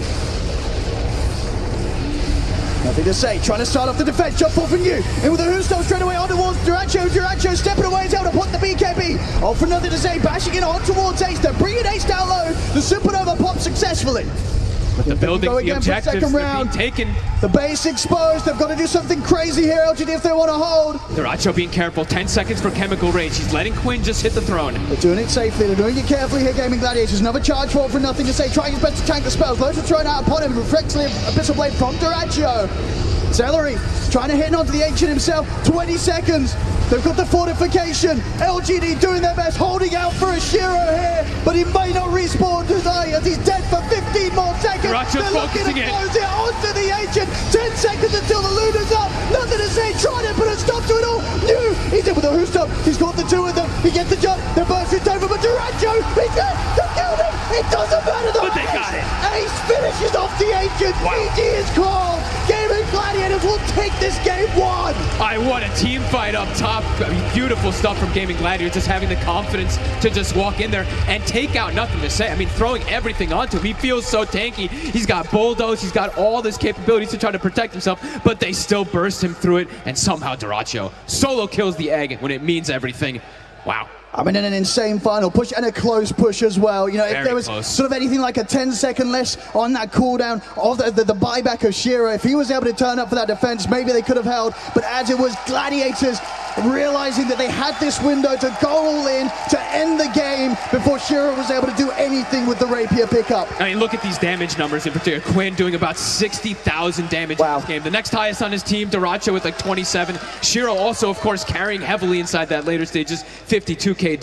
Nothing to Say. Trying to start off the defense. Jump off from you. In with the Husto straight away on towards Duracho. Duracho stepping away. He's able to put the BKB. Off for Nothing to Say. Bashing it on towards Ace. They're bringing Ace down low. The Supernova pops successfully.
But the buildings, the objectives, they're being taken.
The base exposed. They've got to do something crazy here, LGD, if they want to hold.
Duracho being careful. 10 seconds for Chemical Rage. He's letting Quinn just hit the throne.
They're doing it safely. They're doing it carefully here, Gaimin Gladiators. Another charge forward for Nothing to Say. Trying his best to tank the spells. Loads are thrown out upon him. Reflects the Abyssal Blade from Duracho. Celery trying to hit onto the Ancient himself. 20 seconds. They've got the fortification. LGD doing their best, holding out for a Shiro here, but he may not respawn tonight as he's dead for 15 more seconds.
Duracho's focusing it.
Close it onto the Ancient. 10 seconds until the Luna's up. Nothing to Say. Trying to put a stop to it all. New. He's in with the Husto. He's got the two of them. He gets the jump. They're bursting over, but Duracho, he's dead. They killed him. It doesn't matter.
But they got it.
Ace finishes off the Ancient.
Wow.
GG is called. Gaimin Gladiators will take this game 1.
I want a team fight up top. I mean, beautiful stuff from Gaimin Gladiators, just having the confidence to just walk in there and take out Nothing to Say. I mean, throwing everything onto him. He feels so tanky. He's got bulldoze. He's got all this capabilities to try to protect himself, but they still burst him through it, and somehow Duracho solo kills the egg when it means everything. Wow.
I mean, an insane final push and a close push as well. You know, if there was sort of anything like a 10-second less on that cooldown of the buyback of Shiro, if he was able to turn up for that defense, maybe they could have held. But as it was, Gladiators realizing that they had this window to go all in to end the game before Shiro was able to do anything with the rapier pickup.
I mean, look at these damage numbers in particular. Quinn doing about 60,000 damage in this game. The next highest on his team, Duracho with like 27. Shiro also, of course, carrying heavily inside that later stages, 52k damage.